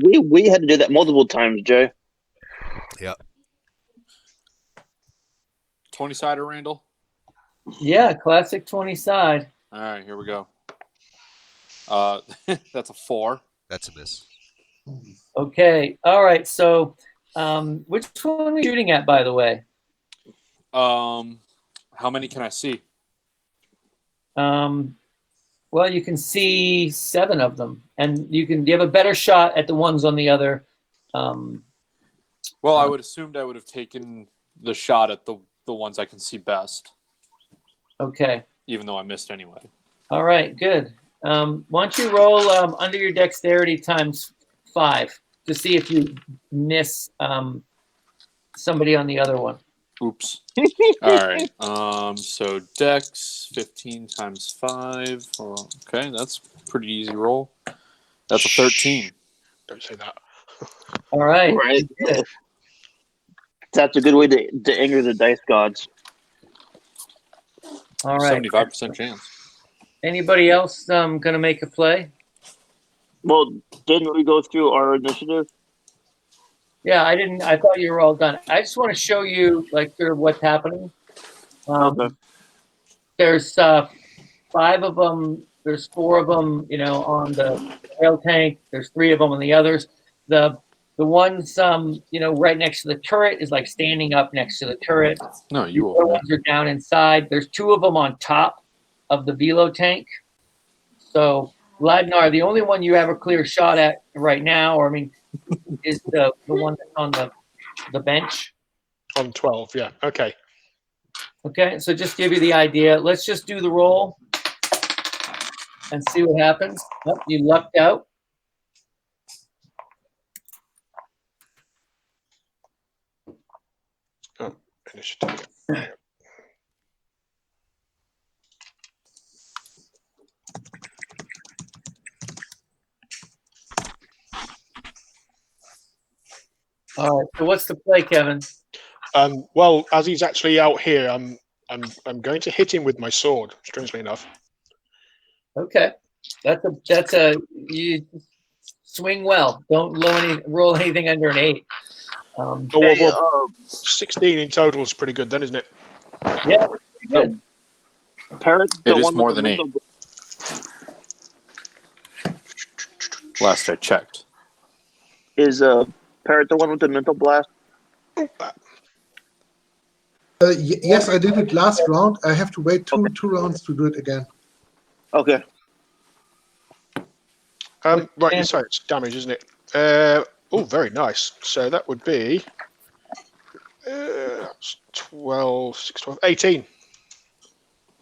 We had to do that multiple times, Jay.
Yeah.
20-sider, Randall?
Yeah, classic 20 side.
All right, here we go. That's a 4.
That's a miss.
Okay. All right. So, which one are we shooting at, by the way?
How many can I see?
Well, you can see 7 of them, and you have a better shot at the ones on the other.
Well, I would assumed I would have taken the shot at the ones I can see best.
Okay.
Even though I missed anyway.
All right, good. Why don't you roll under your dexterity times 5 to see if you miss somebody on the other one.
Oops. All right. So Dex 15 times 5. Oh, okay, that's a pretty easy roll. That's a 13.
Don't say that.
All right.
Right. That's a good way to anger the dice gods.
All right.
75% chance.
Anybody else gonna make a play?
Well, didn't we go through our initiative?
Yeah, I didn't. I thought you were all done. I just want to show you like sort of what's happening.
Okay.
There's 5 of them. There's 4 of them, on the rail tank. There's 3 of them on the others. The ones, right next to the turret is like standing up next to the turret.
No, you
The
will.
other ones are down inside. There's 2 of them on top of the velo tank. So Vladnar, the only one you have a clear shot at right now, is the one that's on the bench.
On 12, yeah. Okay.
Okay, so just give you the idea. Let's just do the roll and see what happens. Oh, you lucked out.
Initiative.
All right, so what's the play, Kevin?
Well, as he's actually out here, I'm going to hit him with my sword. Strangely enough.
Okay, that's a you swing well. Don't roll anything under an 8.
Well, 16 in total is pretty good, then, isn't it?
Yeah, pretty good.
Parrot,
It
the
is
one
more
with the
than 8.
mental-
Last I checked.
Is Parrot the one with the mental blast?
Yes, I did it last round. I have to wait two rounds to do it again.
Okay.
Right, sorry, it's damage, isn't it? Oh, very nice. So that would be 12, 6, 12, 18.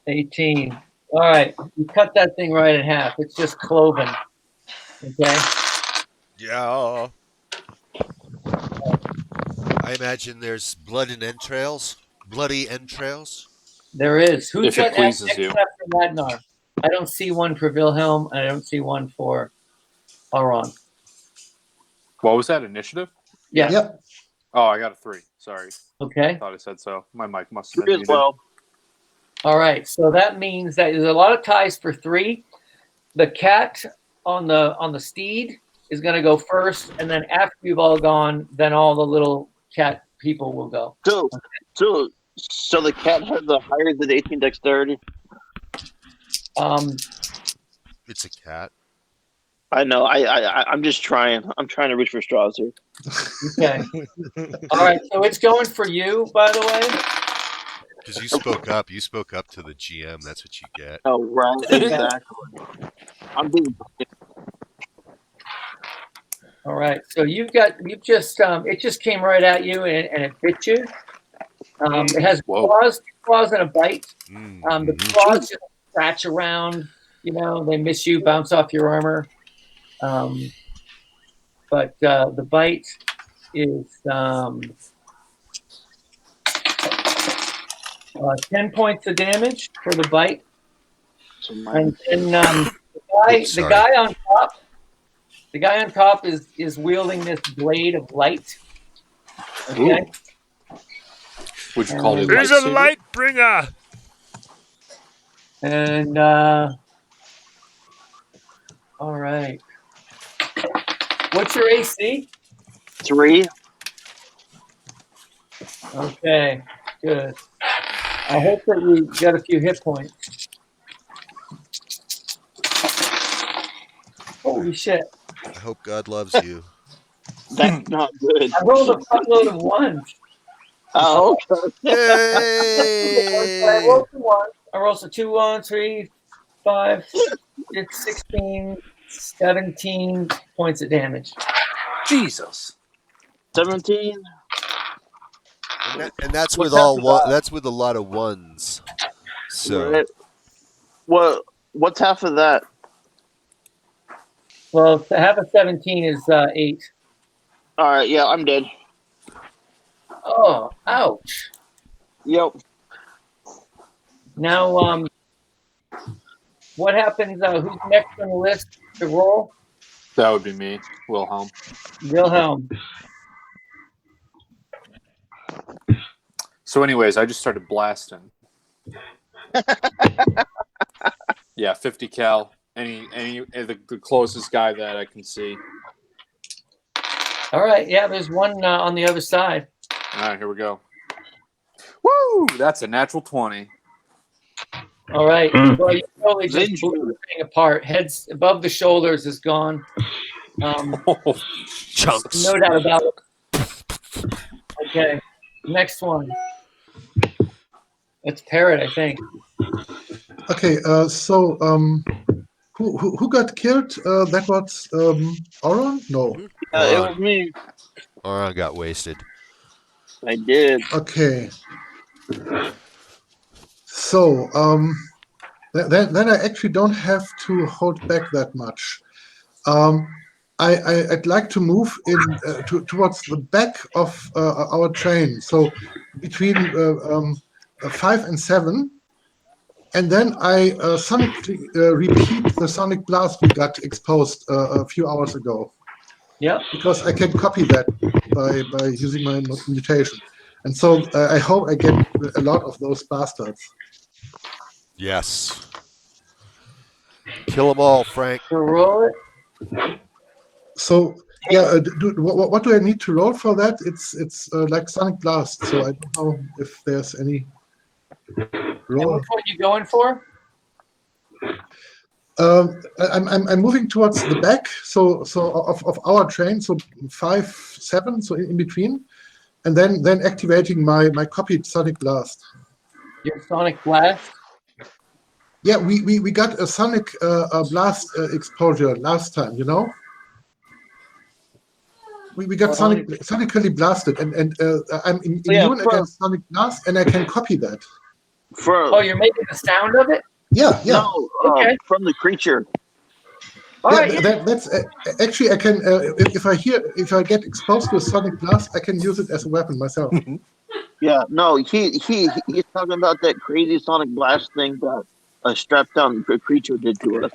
18. All right, you cut that thing right in half. It's just cloven. Okay.
Yeah. I imagine there's blood and entrails. Bloody entrails.
There is. Who's
If it
got
pleases
next
you.
after Radnar? I don't see one for Wilhelm. I don't see one for Auron.
What was that, initiative?
Yeah.
Yep.
Oh, I got a 3. Sorry.
Okay.
I thought I said so. My mic must have
3
been
as
muted.
well.
All right. So that means that there's a lot of ties for 3. The cat on the steed is going to go first, and then after you've all gone, then all the little cat people will go.
So the cat has a higher than 18 dexterity.
It's a cat.
I know. I'm just trying. I'm trying to reach for straws here.
Okay. All right. So it's going for you, by the way.
Because you spoke up. You spoke up to the GM. That's what you get.
Oh, right. Exactly. I'm being.
All right. So it just came right at you and it bit you. It has claws and a bite. The claws just scratch around. They miss you, bounce off your armor. But the bite is 10 points of damage for the bite. And then the guy on top is wielding this blade of light. Okay.
Would you call it
There's a light bringer.
And all right. What's your AC?
3.
Okay, good. I hope that you got a few hit points. Holy shit.
I hope God loves you.
That's not good.
I rolled a fuckload of 1s.
Oh, okay.
I rolled 2 1s. I rolled 2 1s, 3, 5, 6, 16, 17 points of damage.
Jesus.
17.
And that's with that's with a lot of ones. So
Right. What's half of that?
Well, to have a 17 is 8.
All right. Yeah, I'm dead.
Oh, ouch.
Yep.
Now, what happens? Who's next on the list to roll?
That would be me, Wilhelm.
Wilhelm.
So, anyways, I just started blasting. Yeah, 50 cal. Any the closest guy that I can see.
All right. Yeah, there's one on the other side.
All right, here we go. Woo! That's a natural 20.
All right. Well, you totally just
Vinge.
blew the thing apart. Heads above the shoulders is gone.
Chunks.
No doubt about it. Okay. Next one. It's Parrot, I think.
Okay, so who got killed? That was Auron? No.
It was me.
Auron got wasted.
I did.
Okay. So then I actually don't have to hold back that much. I'd like to move towards the back of our train, so between 5 and 7, and then I sonically repeat the sonic blast we got exposed a few hours ago.
Yeah.
Because I can copy that by using my mutation, and so I hope I get a lot of those bastards.
Yes. Kill them all, Frank.
So roll it.
So yeah, what do I need to roll for that? It's like Sonic Blast, so I don't know if there's any
And
roll.
which one you going for?
I'm moving towards the back, so of our train, so 5, 7, so in between, and then activating my copied Sonic Blast.
Your Sonic Blast?
Yeah, we got a Sonic Blast exposure last time, you know. We got sonically blasted, and I'm immune against Sonic Blast, and I can copy that.
Oh, you're making the sound of it?
Yeah.
No,
Okay.
from the creature.
All right.
That's actually I can if I get exposed to a Sonic Blast, I can use it as a weapon myself.
Yeah, no, he's talking about that crazy Sonic Blast thing that a strapped down creature did to us.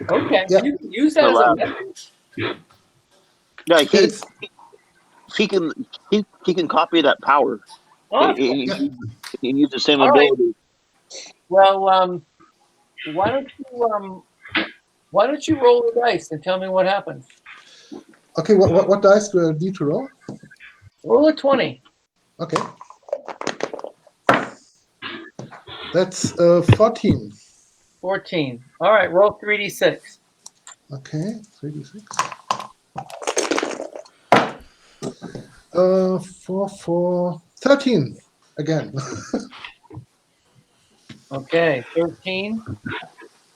Okay.
Yeah.
You can use that as a weapon.
Yeah, he can copy that power.
Oh,
He use the same
All right.
ability.
well, why don't you roll the dice and tell me what happens?
Okay, what dice do I need to roll?
Roll a 20.
Okay. That's 14.
14. All right, roll 3d6.
Okay, 3d6. 4, 13 again.
Okay, 13.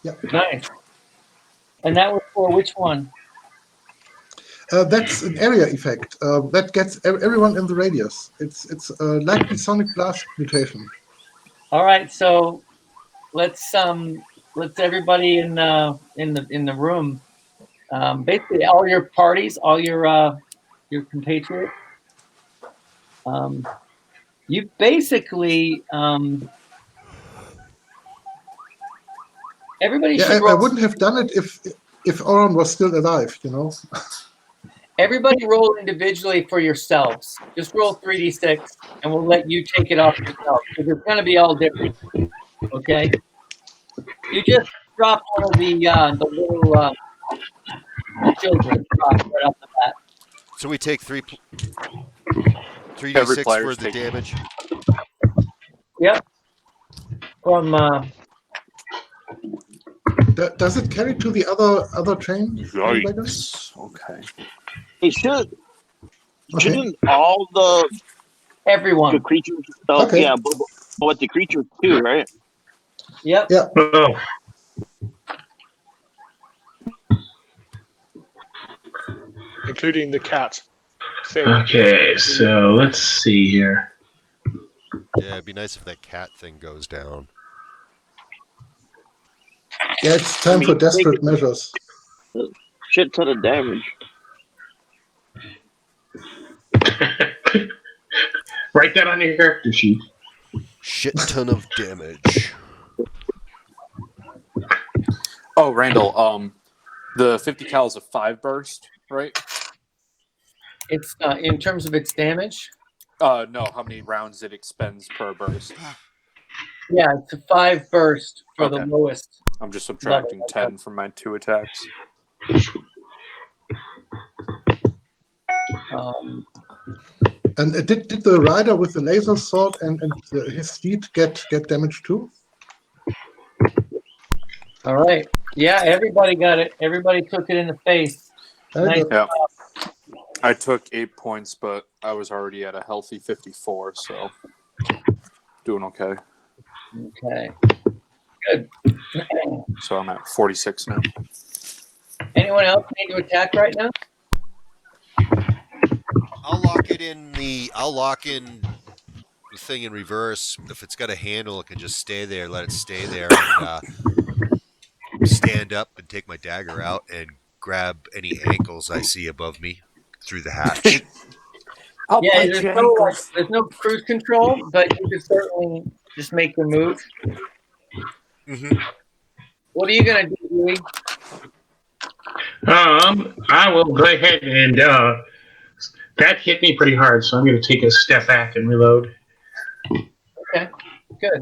Yep.
Nice. And that was for which one?
That's an area effect. That gets everyone in the radius. It's like the Sonic Blast mutation.
All right, so let's everybody in the room, basically all your parties, all your compatriots, you basically everybody should roll.
I wouldn't have done it if Auron was still alive, you know.
Everybody roll individually for yourselves. Just roll 3d6, and we'll let you take it off yourself because it's going to be all different. Okay. You just drop one of the little children right off the bat.
So we take 3d6
Every
for
player's
the
taking-
damage.
Yep. From
Does it carry to the other train?
Yikes. Okay.
Hey, shouldn't all the
everyone.
creatures? Oh,
Okay.
yeah, but the creatures too, right?
Yep.
Yeah.
including the cat thing.
Okay, so let's see here.
Yeah, it'd be nice if that cat thing goes down.
Yeah, it's time for desperate measures.
Shit ton of damage.
Write that on your character sheet.
shit ton of damage.
Oh, Randall, the 50 cal is a 5 burst, right?
It's in terms of its damage.
No, how many rounds it expends per burst?
Yeah, it's a 5 burst for the
Okay.
lowest.
I'm just subtracting
level.
10 from my 2 attacks.
And did the rider with the laser sword and his steed get damage too?
All right. Yeah, everybody got it. Everybody took it in the face.
Very
Nice.
good.
Yeah. I took 8 points, but I was already at a healthy 54, so doing okay.
Okay. Good.
So I'm at 46 now.
Anyone else need to attack right now?
I'll lock in the thing in reverse. If it's got a handle, it can just stay there. Let it stay there, and stand up and take my dagger out and grab any ankles I see above me through the hatch.
I'll
Yeah,
bite your ankles.
there's no cruise control, but you can certainly just make the move.
Mm-hmm.
What are you gonna do, Louis?
I will go ahead and that hit me pretty hard, so I'm going to take a step back and reload.
Okay, good.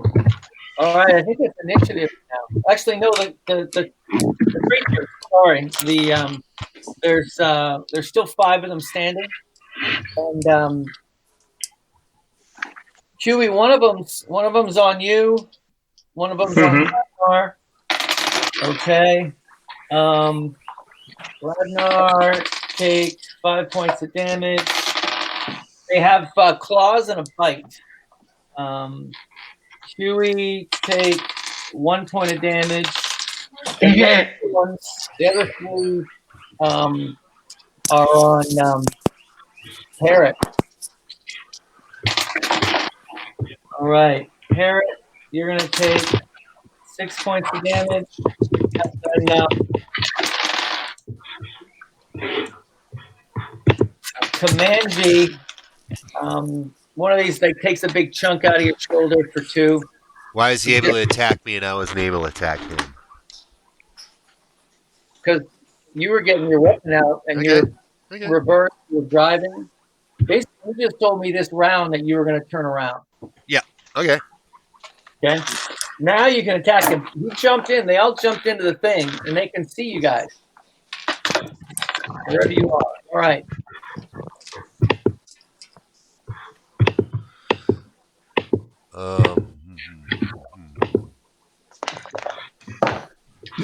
All right, I think it's initiative now. Actually, no, the creature. Sorry, there's still 5 of them standing, and Chewie, one of them's on you, one of them's on Ragnar. Okay, Ragnar takes 5 points of damage. They have claws and a bite. Chewie takes 1 point of damage. And the other 3 are on Parrot. All right, Parrot, you're going to take 6 points of damage. And Comanche, one of these takes a big chunk out of your shoulder for 2.
Why is he able to attack me and I wasn't able to attack him?
Because you were getting your weapon out and you're reverse, you're driving. Basically, you just told me this round that you were going to turn around.
Yeah. Okay.
Okay. Now you can attack him. You jumped in. They all jumped into the thing, and they can see you guys wherever you are. All right.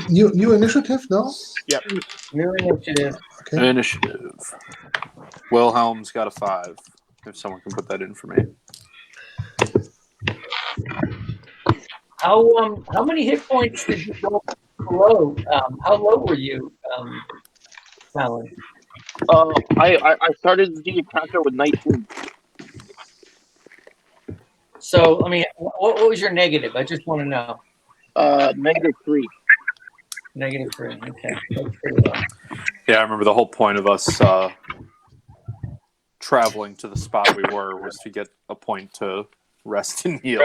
New initiative now?
Yep.
New initiative.
Okay.
Initiative. Wilhelm's got a 5. If someone can put that in for me.
How many hit points did you go below? How low were you, Alan?
I started the encounter with 19.
So, I mean, what was your negative? I just want to know.
-3.
-3. Okay. That's pretty low.
Yeah, I remember the whole point of us traveling to the spot we were was to get a point to rest and heal.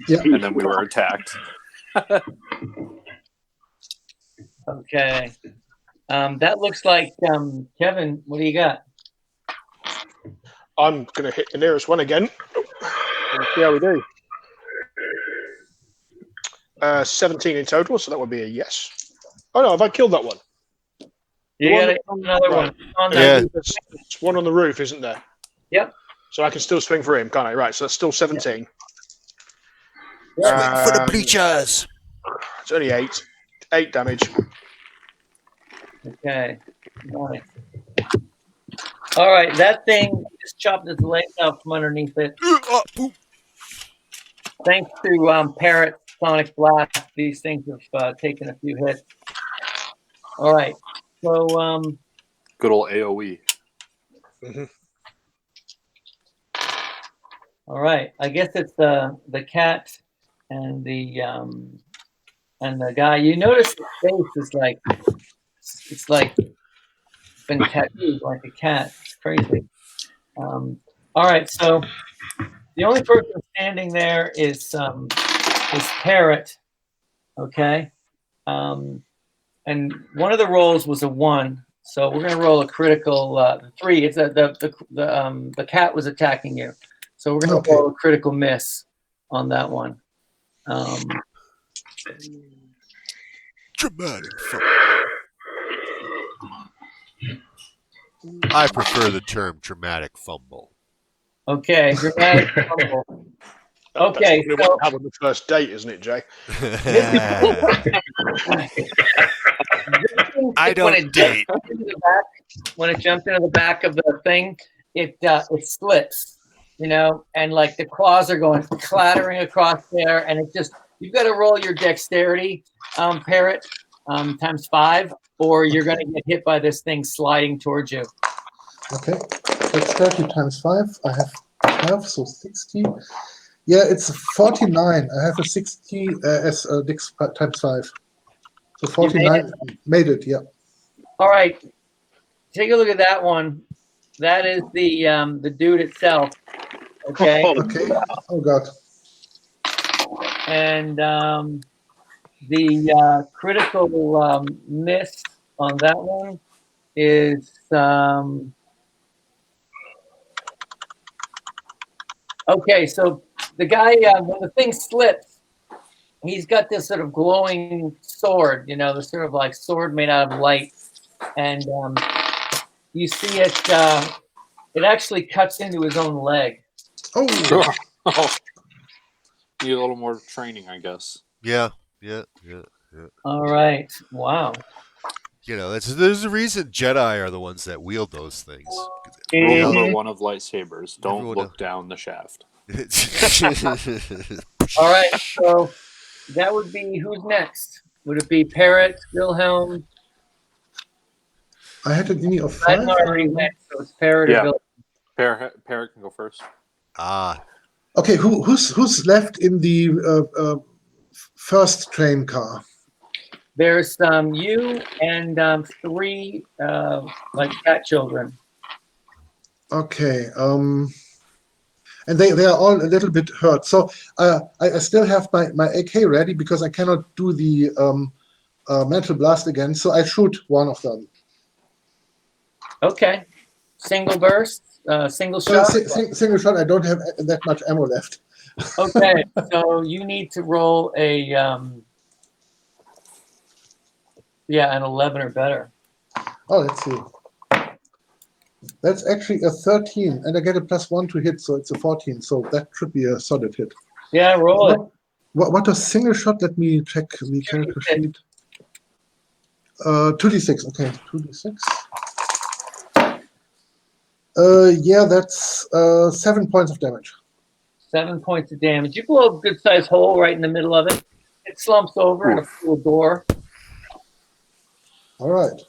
Yeah.
And then we were attacked.
Okay. That looks like Kevin. What do you got?
I'm going to hit the nearest one again. And see how we do. 17 in total, so that would be a yes. Oh no, have I killed that one?
You got another one. On
Yeah.
There's one on the roof, isn't there?
Yep.
So I can still swing for him, can't I? Right, so that's still 17.
Swing for the bleachers.
It's only 8. 8 damage.
Okay. Nice. All right, that thing just chopped its legs out from underneath it. Thanks to Parrot Sonic Blast, these things have taken a few hits. All right, so
Good old AOE.
Mm-hmm.
all right, I guess it's the cat and the guy. You notice his face is like it's like been tattooed like a cat. It's crazy. All right, so The only person standing there is Parrot. Okay. And one of the rolls was a 1, so we're gonna roll a critical 3. It's the cat was attacking you, so we're gonna roll a critical miss on that one.
Dramatic. I prefer the term dramatic fumble.
Okay, dramatic fumble. Okay,
That's
so
what happened on the first date, isn't it, Jay?
I don't date.
When it jumps into the back of the thing, it slips, and like the claws are going clattering across there, and it just you've got to roll your dexterity, Parrot, times 5, or you're going to get hit by this thing sliding towards you.
Okay, dexterity times 5. I have so 60. Yeah, it's 49. I have a 60 as dex times 5. So 49 made it. Yeah.
All right, take a look at that one. That is the dude itself. Okay.
Okay. Oh God.
And the critical miss on that one is okay. So the guy, when the thing slips, he's got this sort of glowing sword, the sort of like sword made out of light, and you see it. It actually cuts into his own leg.
Oh. Need a little more training, I guess.
Yeah.
All right. Wow.
There's a reason Jedi are the ones that wield those things.
Rule number 1 of lightsabers: don't look down the shaft.
All right. So that would be who's next? Would it be Parrot, Wilhelm?
I had an innie of 5.
I'm already next, so it's Parrot or Wilhelm.
Parrot can go first.
Okay, who's left in the first train car?
There's you and 3 like cat children.
Okay. And they are all a little bit hurt. So I still have my AK ready because I cannot do the mental blast again. So I shoot one of them.
Okay. Single burst, single shot.
Single shot. I don't have that much ammo left.
Okay, so you need to roll a an 11 or better.
Oh, let's see. That's actually a 13, and I get a +1 to hit, so it's a 14. So that should be a solid hit.
Yeah, roll it.
What does single shot? Let me check the character sheet. 2d6. Okay, 2d6. Yeah, that's 7 points of damage.
7 points of damage. You blow a good-sized hole right in the middle of it. It slumps over in a pool of gore.
All right.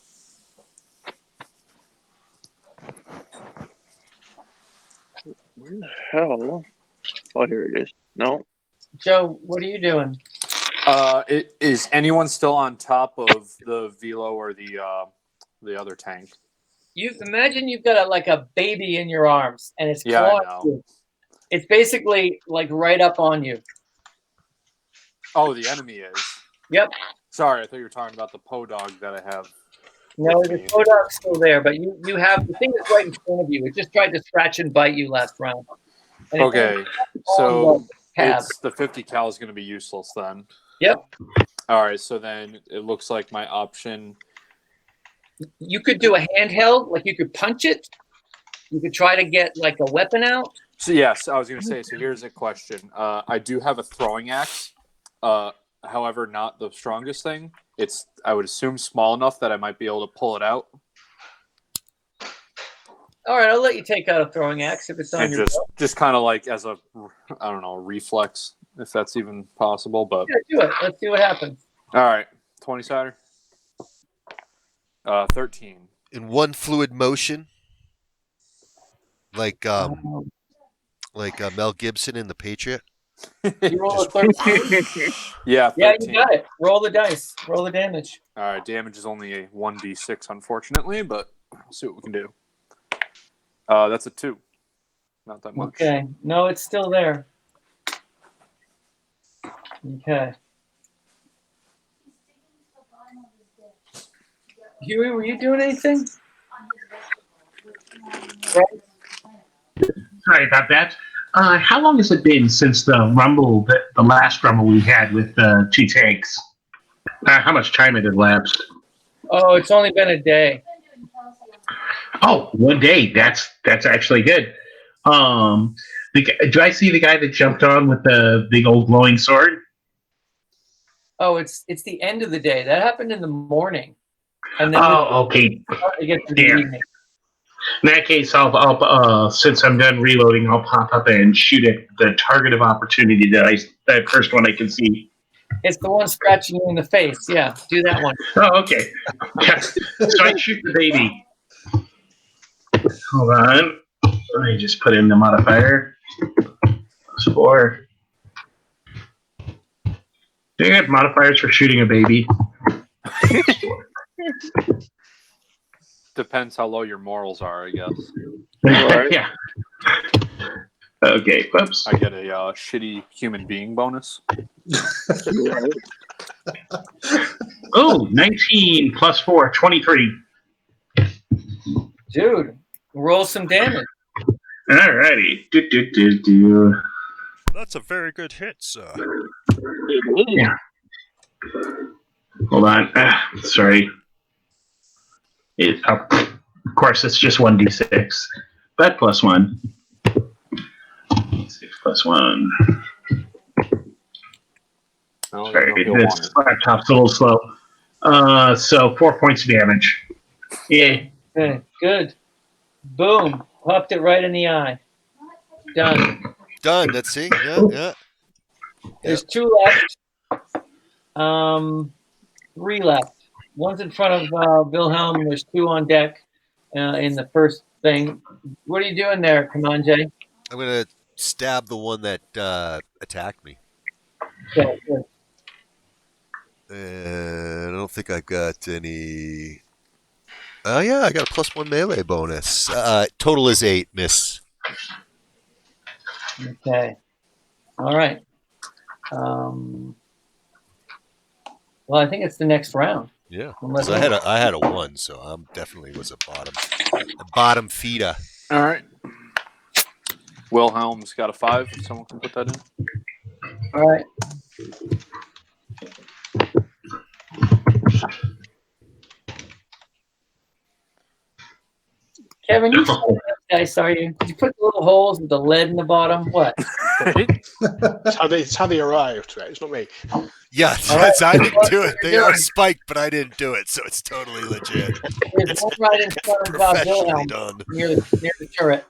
Where the hell? Oh, here it is. No.
Joe, what are you doing?
Is anyone still on top of the Velo or the other tank?
You imagine you've got a baby in your arms, and it's clawing you. It's basically like right up on you.
Oh, the enemy is.
Yep.
Sorry, I thought you were talking about the Podog that I have.
No, the Podog's still there, but you have the thing that's right in front of you. It just tried to scratch and bite you last round. And
okay, so it's the 50 cal is going to be useless then.
Yep.
All right, so then it looks like my option.
You could do a handheld, like you could punch it. You could try to get like a weapon out.
So yes, I was going to say. So here's a question. I do have a throwing axe. However, not the strongest thing. It's, I would assume, small enough that I might be able to pull it out.
All right, I'll let you take out a throwing axe if it's on your belt.
Just kind of like as a, I don't know, reflex, if that's even possible. But
yeah, do it. Let's see what happens.
All right, 20-sider. 13.
In one fluid motion, like Mel Gibson in The Patriot.
You roll a 13.
Yeah, 13.
Yeah, you got it. Roll the dice. Roll the damage.
All right, damage is only a 1d6, unfortunately, but we'll see what we can do. That's a 2. Not that much.
Okay. No, it's still there. Okay. Huey, were you doing anything?
Sorry about that. How long has it been since the last rumble we had with 2 tanks? How much time had elapsed?
Oh, it's only been a day.
Oh, 1 day. That's actually good. Do I see the guy that jumped on with the big old glowing sword?
Oh, it's the end of the day. That happened in the morning, and then
Okay.
we get to the
Yeah.
evening.
In that case, I'll since I'm done reloading, I'll pop up and shoot at the target of opportunity that first one I can see.
It's the one scratching you in the face. Yeah, do that one.
Oh, okay. So I shoot the baby. Hold on. Let me just put in the modifier. +4. Do you have modifiers for shooting a baby?
Depends how low your morals are, I guess.
Right.
Yeah. Okay. Whoops.
I get a shitty human being bonus.
Right.
Oh, 19 +4, 23.
Dude, roll some damage.
Alrighty. Do.
That's a very good hit, sir.
Yeah. Hold on. Sorry. Of course, it's just 1d6. But +1. 6 +1.
Oh,
Sorry,
you'll want
this
it.
laptop's a little slow. So 4 points of damage. Yeah.
Okay, good. Boom. Popped it right in the eye. Done.
Done. Let's see. Yeah.
There's 2 left. 3 left. One's in front of Wilhelm. There's 2 on deck in the first thing. What are you doing there? Come on, Jay.
I'm gonna stab the one that attacked me.
Okay, good.
And I don't think I've got any. Oh yeah, I got a +1 melee bonus. Total is 8. Miss.
Okay. All right. Well, I think it's the next round.
Yeah,
Unless
because I had a 1, so I'm definitely was a bottom feeder.
All right. Wilhelm's got a 5. If someone can put that in.
All right. Kevin, you saw that dice, are you? Did you put the little holes with the lead in the bottom? What?
It's how they arrived, right? It's not me.
Yeah, I didn't do it. They are spiked, but I didn't do it, so it's totally legit.
There's one right in front of
Professionally
Wilhelm
done.
near the turret.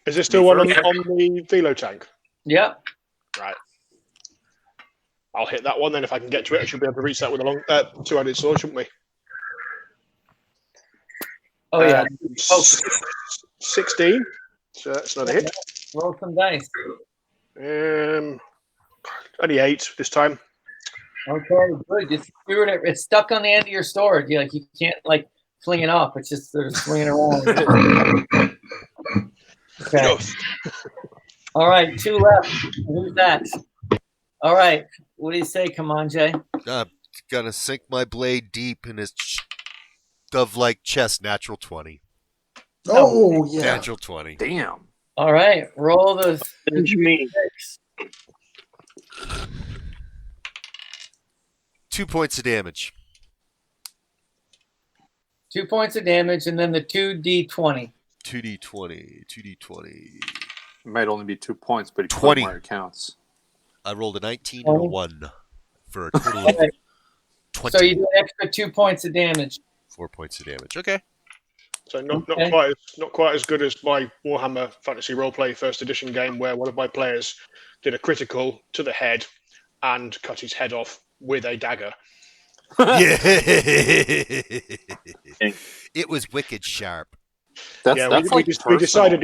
Is there still one on the Velo tank?
Yep.
Right. I'll hit that one then. If I can get to it, I should be able to reach that with a long 2-handed sword, shouldn't we?
Oh, yeah.
16. So that's another hit.
Roll some dice.
Only 8 this time.
Okay, good. Just screwing it. It's stuck on the end of your sword. You can't fling it off. It's just sort of swinging around. Okay. All right, 2 left. Who's that? All right. What do you say? Come on, Jay.
Gonna sink my blade deep in his dove-like chest. Natural 20.
Oh, yeah.
Natural 20.
Damn.
All right. Roll the
Benjamin.
2 points of damage.
2 points of damage, and then the 2d20.
2d20.
It might only be 2 points, but
20.
where it counts.
I rolled a 19 and a 1 for a total of 20.
So you do an extra 2 points of damage.
4 points of damage. Okay.
So not
Okay.
quite as good as my Warhammer Fantasy Roleplay First Edition game, where one of my players did a critical to the head and cut his head off with a dagger.
Yeah. It was wicked sharp.
That's
we
personal.
decided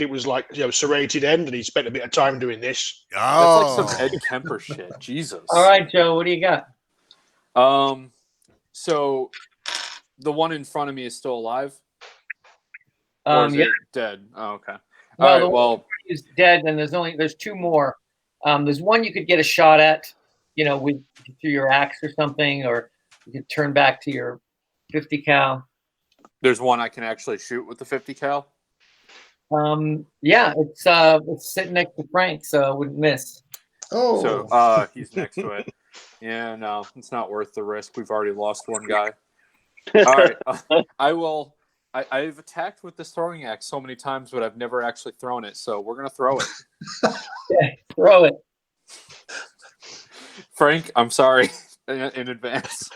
it was like serrated end, and he spent a bit of time doing this.
Oh.
That's like some Ed Kemper shit. Jesus.
All right, Joe. What do you got?
So the one in front of me is still alive? Or is
Yeah.
it dead? Oh, okay.
No,
All
the
right.
one
Well,
is dead, and there's two more. There's one you could get a shot at, with through your axe or something, or you could turn back to your 50 cal.
there's one I can actually shoot with the 50 cal.
Yeah, it's sitting next to Frank, so I wouldn't miss.
Oh,
So he's next to it. Yeah, no, it's not worth the risk. We've already lost one guy. All right, I've attacked with this throwing axe so many times, but I've never actually thrown it. So we're gonna throw it.
Yeah, throw it.
Frank, I'm sorry in advance.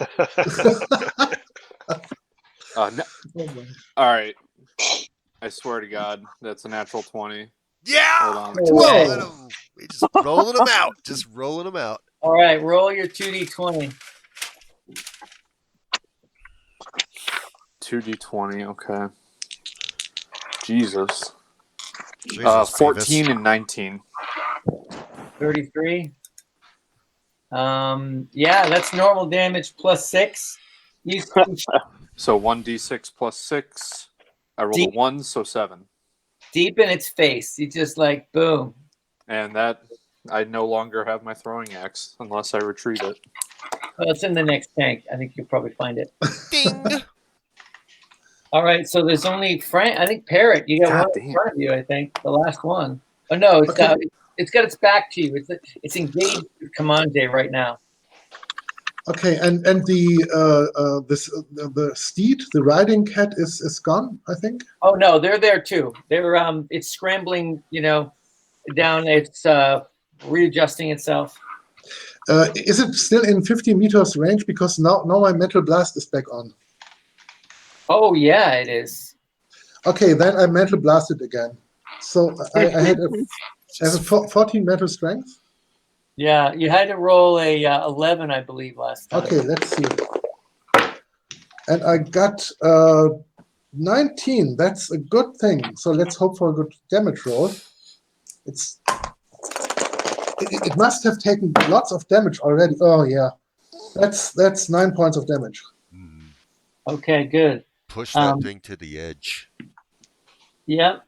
No. All right. I swear to God, that's a natural 20.
Yeah.
Hold on.
We're just rolling them. We're just rolling them out. Just rolling them out.
All right, roll your 2d20.
2d20. Okay. Jesus. 14
Beavis.
and 19.
33. Yeah, that's normal damage plus 6.
So 1d6 plus 6. I rolled a 1, so 7.
Deep in its face. You just like, boom.
And that, I no longer have my throwing axe unless I retrieve it.
Well, it's in the next tank. I think you'll probably find it.
Ding.
All right, so there's only Frank. I think Parrot. You got
God
one
damn.
in front of you. I think the last one. Oh no, it's
Okay.
it's got its back to you. It's engaged with Commande right now.
Okay, and the steed, the riding cat is gone, I think.
Oh no, they're there too. They're it's scrambling. Down. It's readjusting itself.
Is it still in 50 meters range? Because now my mental blast is back on.
Oh yeah, it is.
Okay, then I mental blasted again. So I had a 14 mental strength.
Yeah, you had to roll a 11, I believe, last time.
Okay, let's see. And I got 19. That's a good thing. So let's hope for a good damage roll. It must have taken lots of damage already. Oh yeah, that's 9 points of damage.
Okay, good.
Push that thing to the edge.
Yep,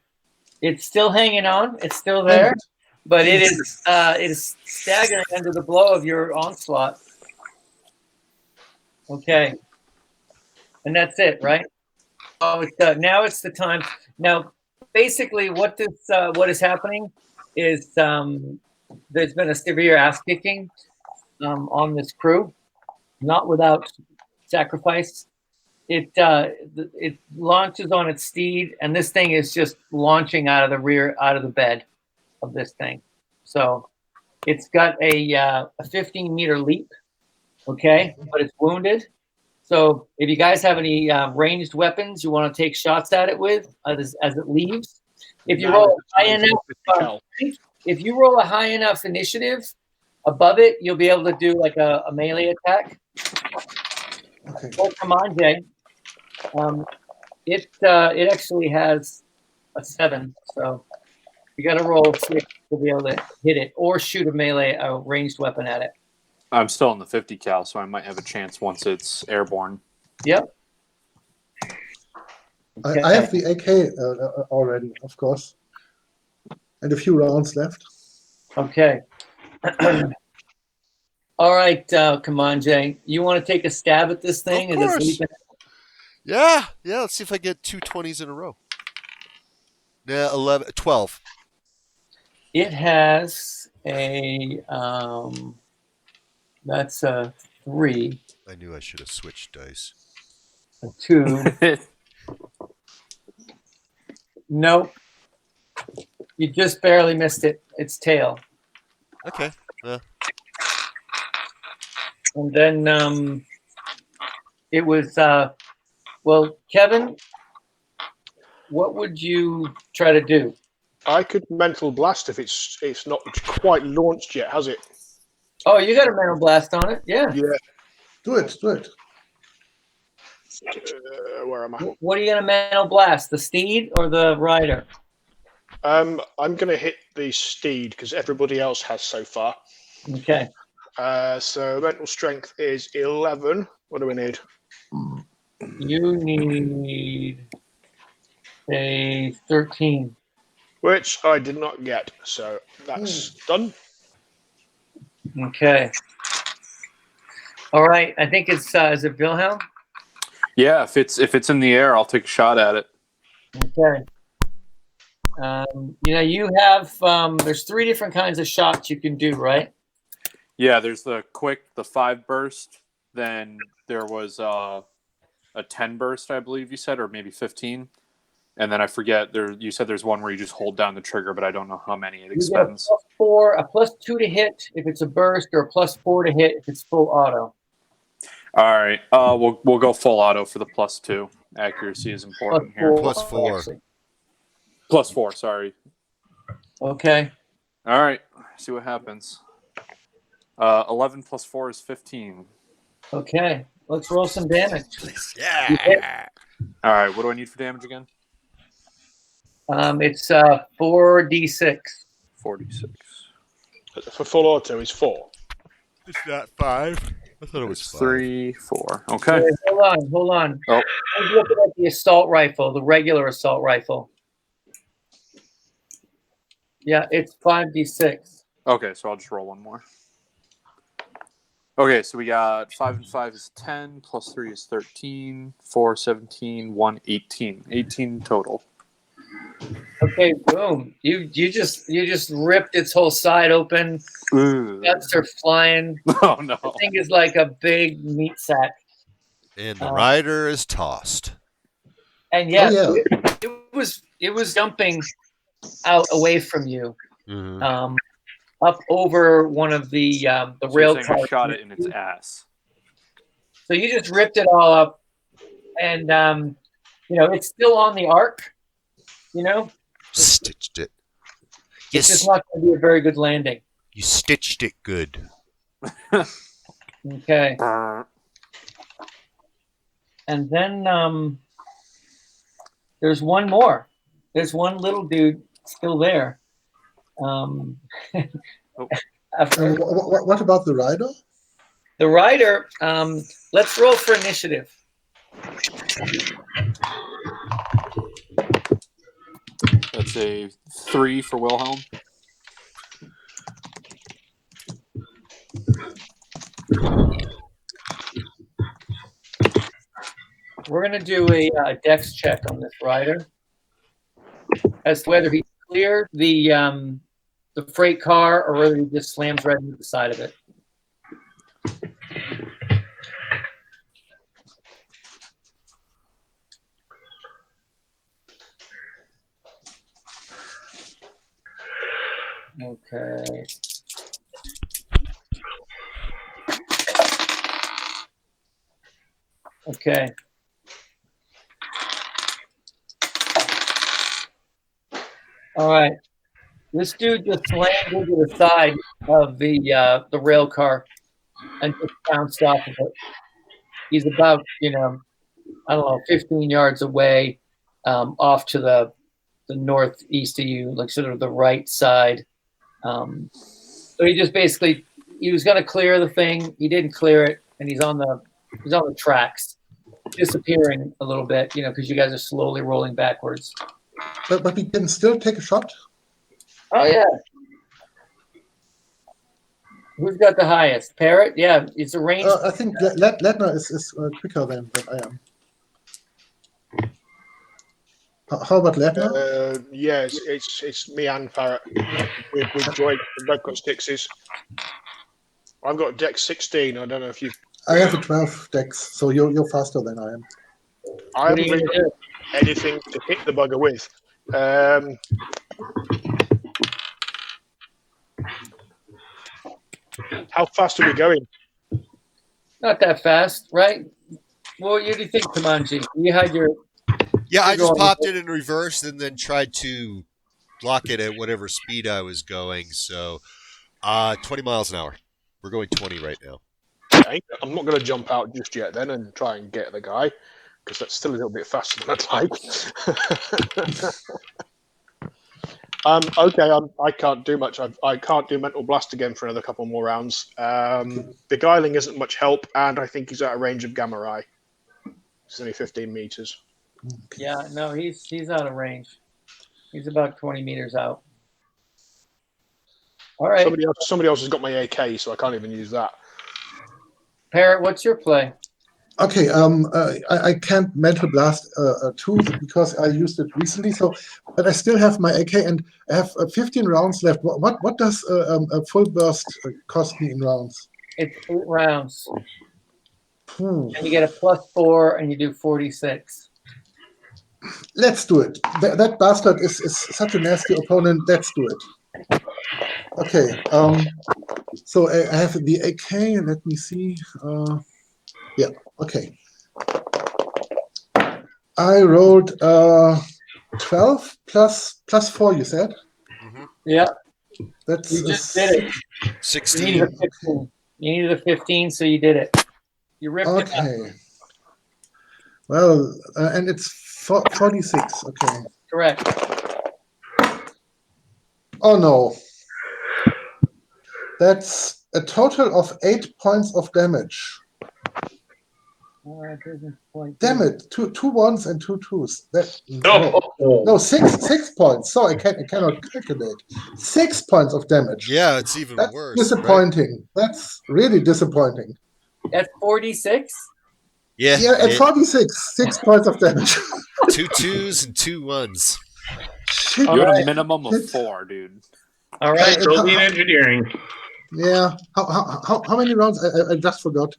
it's still hanging on. It's still there, but it is staggering under the blow of your onslaught. Okay, and that's it, right? Oh, now it's the time. Now, basically, what is happening is there's been a severe ass kicking on this crew, not without sacrifice. It launches on its steed, and this thing is just launching out of the bed of this thing. So it's got a 15-meter leap, okay, but it's wounded. So if you guys have any ranged weapons you want to take shots at it with as it leaves, if you roll a high enough initiative above it, you'll be able to do like a melee attack.
Okay.
Or Commande. It actually has a 7, so you got to roll 6 to be able to hit it, or shoot a ranged weapon at it.
I'm still in the 50 cal, so I might have a chance once it's airborne.
Yep. Okay.
I have the AK already, of course, and a few rounds left.
Okay. All right, Commande, you want to take a stab at this thing?
Of course. Yeah. Let's see if I get 2 20s in a row. Yeah, 12.
It has a that's a 3.
I knew I should have switched dice.
A 2. Nope. You just barely missed it. Its tail.
Okay.
And then it was well, Kevin, what would you try to do?
I could mental blast if it's not quite launched yet, has it?
Oh, you got a mental blast on it? Yeah.
Yeah.
Do it.
Where am I?
What are you going to mental blast? The steed or the rider?
I'm going to hit the steed because everybody else has so far.
Okay.
So mental strength is 11. What do we need?
You need a 13.
which I did not get. So that's done.
Okay. All right. I think it's is it Wilhelm?
Yeah, if it's in the air, I'll take a shot at it.
Okay. You have there's 3 different kinds of shots you can do, right?
Yeah, there's the quick, the 5 burst. Then there was a 10 burst, I believe you said, or maybe 15. And then I forget. You said there's one where you just hold down the trigger, but I don't know how many it expends.
A +2 to hit if it's a burst, or a +4 to hit if it's full auto.
All right. We'll go full auto for the +2. Accuracy is important here.
+4.
Actually.
+4. Sorry.
Okay.
All right. See what happens. 11 + 4 is 15.
Okay. Let's roll some damage.
Yeah.
All right. What do I need for damage again?
It's 4d6.
46.
For full auto is 4.
It's not 5. I thought it was 5.
3, 4. Okay.
Wait, hold on.
Oh.
I'm looking at the assault rifle, the regular assault rifle. Yeah, it's 5d6.
Okay, so I'll just roll one more. Okay, so we got 5 and 5 is 10, +3 is 13, 4, 17, 1, 18. 18 total.
Okay, boom. You just ripped its whole side open.
Ooh.
Guts are flying.
Oh no.
The thing is like a big meat sack.
And the rider is tossed.
And it was jumping out away from you.
Mm-hmm.
Up over one of the rail cars.
Shot it in its ass.
So you just ripped it all up, and it's still on the arc.
Stitched it.
It's just not going to be a very good landing.
You stitched it good.
Okay. And then there's one more. There's one little dude still there. After
what about the rider?
the rider, let's roll for initiative.
That's a 3 for Wilhelm.
We're going to do a dex check on this rider as to whether he cleared the freight car or whether he just slams right into the side of it. Okay. Okay. All right. This dude just slammed into the side of the rail car and just bounced off of it. He's about, I don't know, 15 yards away, off to the northeast of you, like sort of the right side. So he just basically, he was going to clear the thing. He didn't clear it, and he's on the tracks, disappearing a little bit, because you guys are slowly rolling backwards.
But we can still take a shot.
Oh yeah. Who's got the highest? Parrot? Yeah, it's a range.
I think Ledner is quicker than I am. How about Ledner?
Yeah, it's me and Parrot. We've joined the Red Gun Stixes. I've got Dex 16. I don't know if you.
I have a 12 Dex, so you're faster than I am.
I haven't really got anything to hit the bugger with. How fast are we going?
Not that fast, right? Well, what do you think, Kamanji? You had your...
Yeah, I just popped it in reverse and then tried to block it at whatever speed I was going. So, 20 miles an hour. We're going 20 right now.
Okay. I'm not going to jump out just yet then and try and get the guy, because that's still a little bit faster than I'd like. Okay, I can't do much. I can't do Mental Blast again for another couple more rounds. Beguiling isn't much help, and I think he's out of range of Gamma Ray. It's only 15 meters.
Yeah, no, he's out of range. He's about 20 meters out. All right.
Somebody else has got my AK, so I can't even use that.
Parrot, what's your play?
Okay, I can't mental blast two because I used it recently. So, but I still have my AK and I have 15 rounds left. What does a full burst cost me in rounds?
It's 8 rounds,
And
you get a +4, and you do 46.
Let's do it. That bastard is such a nasty opponent. Let's do it. Okay. So I have the AK. Let me see. Yeah. Okay. I rolled 12 plus 4. You said.
Mm-hmm.
Yeah.
That's
you just did it.
16.
You needed a 15. You needed a 15, so you did it. You ripped it up.
Okay. Well, and it's 46. Okay.
Correct.
Oh no. That's a total of 8 points of damage. Damn it! Two ones and 2 twos. No, 6 points. So I cannot calculate. 6 points of damage.
Yeah, it's even
That's
worse.
disappointing.
Right?
That's really disappointing.
That's 46.
Yeah.
At 46, 6 points of damage.
2 twos and 2 ones.
Shit.
You had
right.
a minimum of 4, dude.
All right.
Building engineering.
Yeah. How many rounds? I just forgot.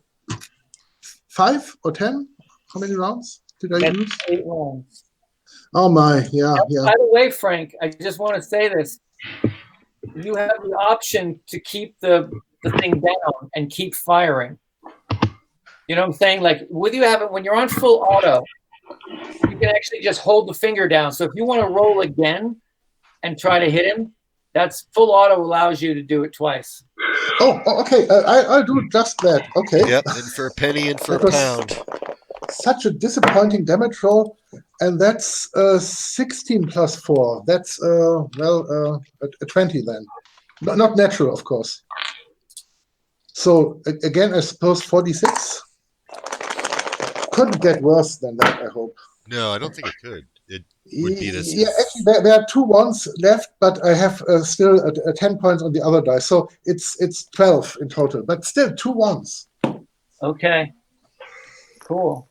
5 or 10? How many rounds did I
That's
use?
8 rounds.
Oh my, yeah.
By the way, Frank, I just want to say this. You have the option to keep the thing down and keep firing. You know what I'm saying? Like with you have it when you're on full auto, you can actually just hold the finger down. So if you want to roll again and try to hit him, that's full auto allows you to do it twice.
Oh, okay. I'll do just that. Okay.
Yep, and for a penny and for a pound.
Such a disappointing damage roll, and that's 16 plus 4. That's a 20 then. Not natural, of course. So again, I suppose 46. Couldn't get worse than that, I hope.
No, I don't think it could. It would be this.
Yeah, actually, there are 2 ones left, but I have still 10 points on the other die, so it's 12 in total. But still 2 ones.
Okay. Cool.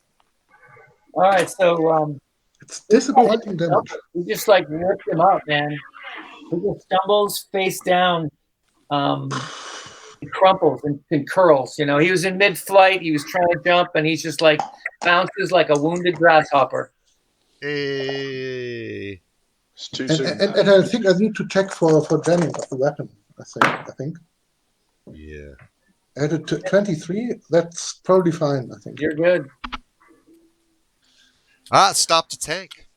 All right, so
it's disappointing damage.
We just like ripped him up, man. He just stumbles face down, he crumples and curls. You know, he was in mid-flight. He was trying to jump, and he's just like bounces like a wounded grasshopper.
Hey.
It's too soon.
And I think I need to check for jamming of the weapon. I think.
Yeah.
I had a 23. That's probably fine. I think
you're good.
Stop the tank.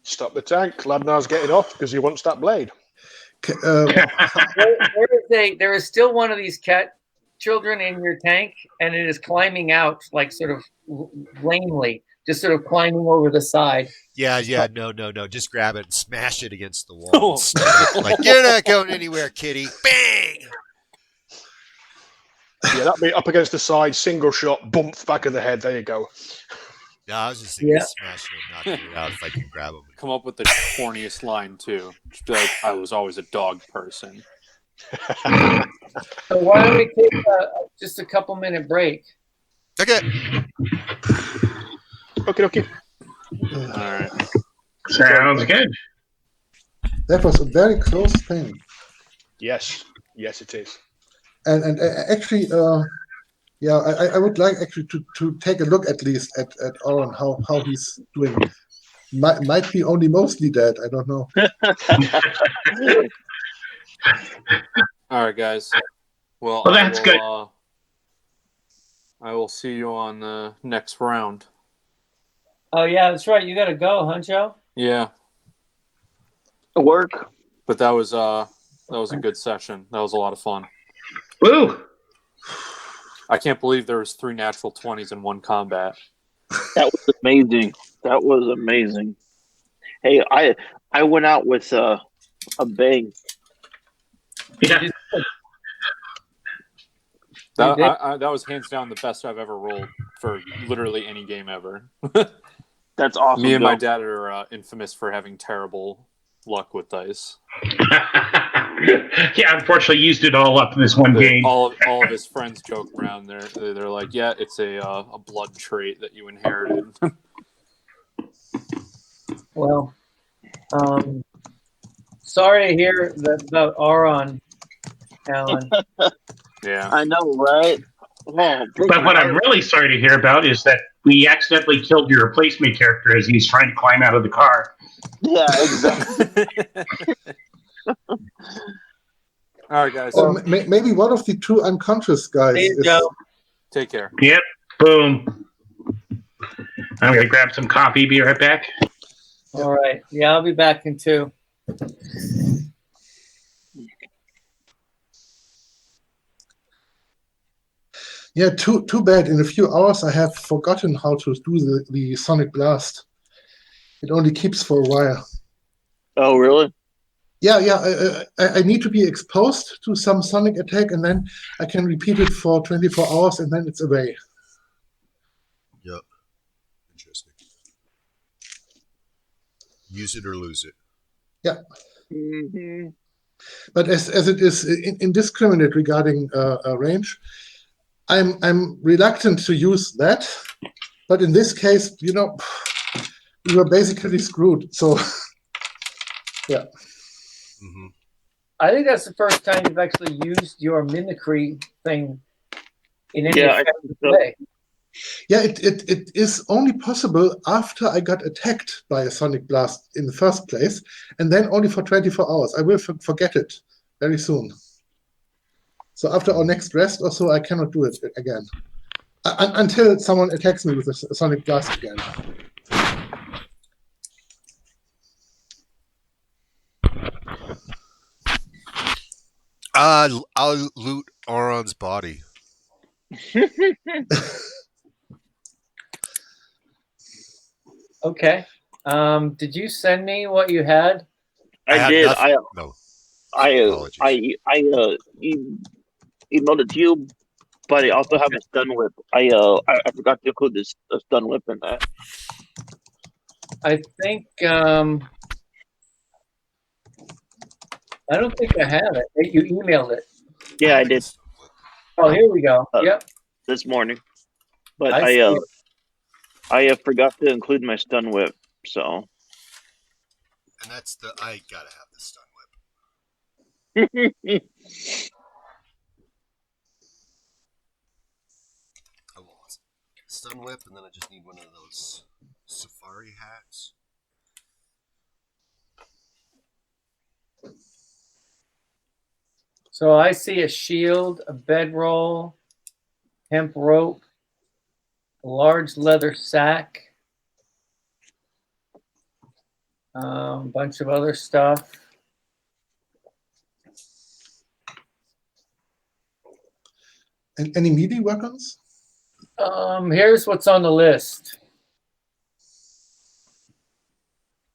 Stop the tank. Ladnar's getting off because he wants that blade.
There is still one of these cat children in your tank, and it is climbing out like sort of lamely, just sort of climbing over the side.
Yeah, no. Just grab it and smash it against the wall. Like, you're not going anywhere, kitty. Bang!
Yeah, that'd be up against the side, single shot, bump, back of the head. There you go.
No, I was just thinking smash it and knock it out if I can grab them.
Come up with the corniest line, too. Just be like, I was always a dog person.
So why don't we take just a couple-minute break?
Okay.
Okay.
All right.
Sounds good.
That was a very close thing.
Yes, it is.
And actually, I would like actually to take a look at least at Oren, how he's doing. Might be only mostly dead. I don't know.
All right, guys. Well,
that's good.
I will see you on the next round.
Oh yeah, that's right. You got to go, huh, Joe?
Yeah.
Work.
But that was a good session. That was a lot of fun.
Woo!
I can't believe there was 3 natural 20s in one combat.
That was amazing. Hey, I went out with a bang.
Yeah.
That was hands down the best I've ever rolled for literally any game ever.
That's awesome.
Me and my dad are infamous for having terrible luck with dice.
Yeah, unfortunately, used it all up in this one game.
All of his friends joke around. They're like, yeah, it's a blood trait that you inherited.
Well, sorry to hear that about Auron, Alan.
Yeah.
I know, right? Oh,
But what I'm really sorry to hear about is that we accidentally killed your replacement character as he's trying to climb out of the car.
Yeah, exactly.
All right, guys.
Or maybe one of the two unconscious guys
There you
is.
go.
Take care.
Yep. Boom. I'm going to grab some coffee. Be right back.
All right. Yeah, I'll be back in 2.
Yeah, too bad. In a few hours, I have forgotten how to do the sonic blast. It only keeps for a while.
Oh, really?
Yeah. I need to be exposed to some sonic attack, and then I can repeat it for 24 hours, and then it's away.
Yep. Interesting. Use it or lose it.
Yeah.
Mm-hmm.
But as it is indiscriminate regarding range, I'm reluctant to use that. But in this case, we were basically screwed. So, yeah.
Mm-hmm.
I think that's the first time you've actually used your mimicry thing in any effective way.
Yeah, it is only possible after I got attacked by a sonic blast in the first place, and then only for 24 hours. I will forget it very soon. So after our next rest or so, I cannot do it again. Until someone attacks me with a sonic blast again.
I'll loot Auron's body.
Okay. Did you send me what you had?
I did.
No.
I
Apologies.
emailed it to you, but I also have a stun whip. I forgot to include this stun whip in that.
I think I don't think I have it. You emailed it.
Yeah, I did.
Oh, here we go. Yep.
This morning, but
I
forgot to include my stun whip. So.
And that's I gotta have the stun whip. I lost stun whip, and then I just need one of those safari hats.
So I see a shield, a bedroll, hemp rope, a large leather sack, a bunch of other stuff.
And any melee weapons?
Here's what's on the list.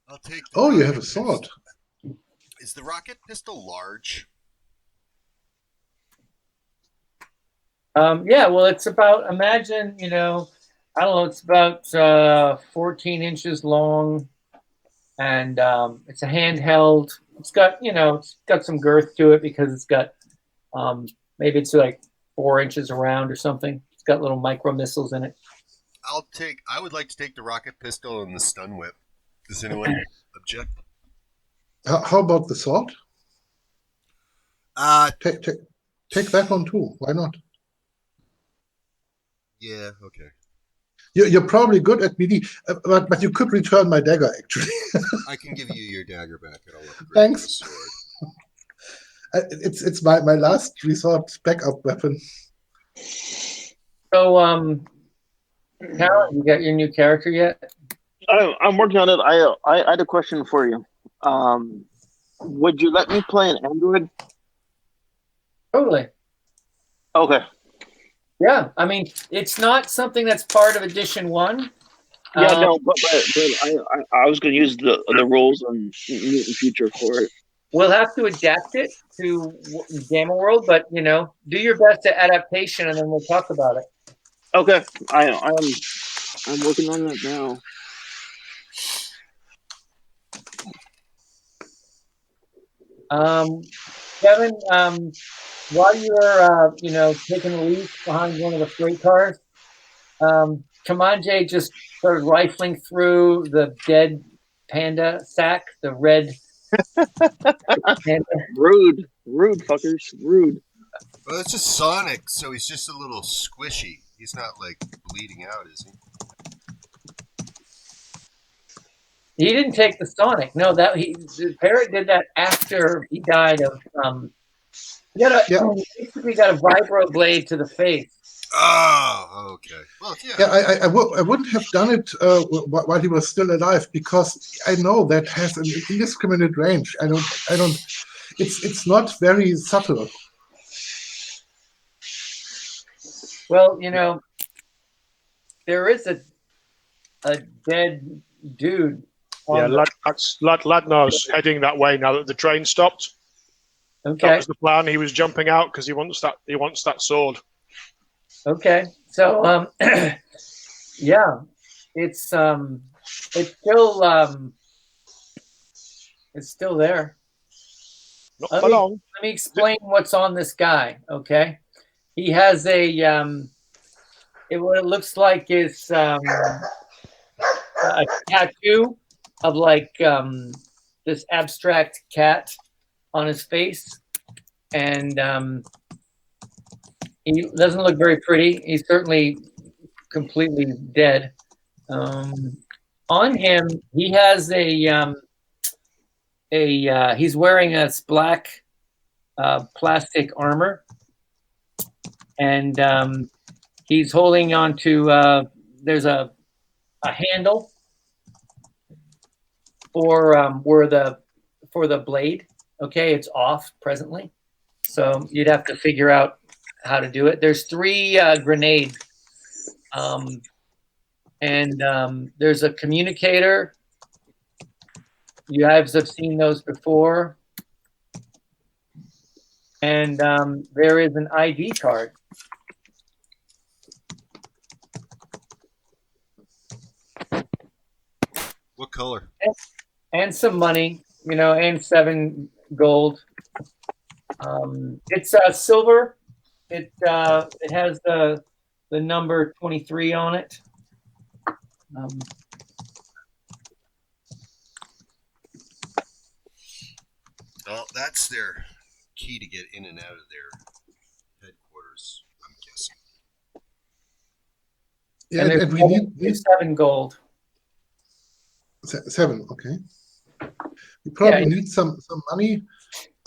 I'll take.
Oh, you have a sword.
Is the rocket pistol large?
Yeah, well, it's about, imagine, I don't know, it's about 14 inches long, and it's a handheld. It's got, it's got some girth to it because it's got, maybe it's like 4 inches around or something. It's got little micro missiles in it.
I would like to take the rocket pistol and the stun whip. Does anyone object?
How about the sword? Take that one too. Why not?
Yeah, okay.
You're probably good at melee, but you could return my dagger, actually.
I can give you your dagger back, and I'll upgrade
Thanks.
your sword.
It's my last resort backup weapon.
So, Karen, you got your new character yet?
I'm working on it. I had a question for you. Would you let me play an android?
Totally.
Okay.
Yeah, I mean, it's not something that's part of Edition 1.
Yeah, no, but I was going to use the rules on Mutant Future for it.
We'll have to adapt it to Gamma World, but, do your best at adaptation, and then we'll talk about it.
Okay, I'm working on that now.
Kevin, while you're taking a leak behind one of the freight cars, Kamanje just started rifling through the dead panda sack, the red panda.
Rude, fuckers, rude.
Well, it's just Sonic, so he's just a little squishy. He's not like bleeding out, is he?
He didn't take the Sonic. No, the parrot did that after he died of he basically got a vibro blade to the face.
Oh, okay. Well, yeah.
Yeah, I wouldn't have done it while he was still alive, because I know that has an indiscriminate range. I don't. It's not very subtle.
Well, there is a dead dude.
Yeah, Ladnar's heading that way now that the train stopped.
Okay.
That was the plan. He was jumping out because he wants that sword.
Okay. So yeah, it's still there.
Not for long.
Let me explain what's on this guy. Okay, he has what it looks like is a tattoo of this abstract cat on his face, and he doesn't look very pretty. He's certainly completely dead. On him, he has he's wearing a black plastic armor, and he's holding on to there's a handle for the blade. Okay, it's off presently, so you'd have to figure out how to do it. There's 3 grenades, and there's a communicator. You guys have seen those before, and there is an ID card.
What color?
And some money, and 7 gold. It's silver. It has the number 23 on it.
Well, that's their key to get in and out of their headquarters, I'm guessing.
Yeah,
and
we need
7 gold.
7. Okay. We probably need some money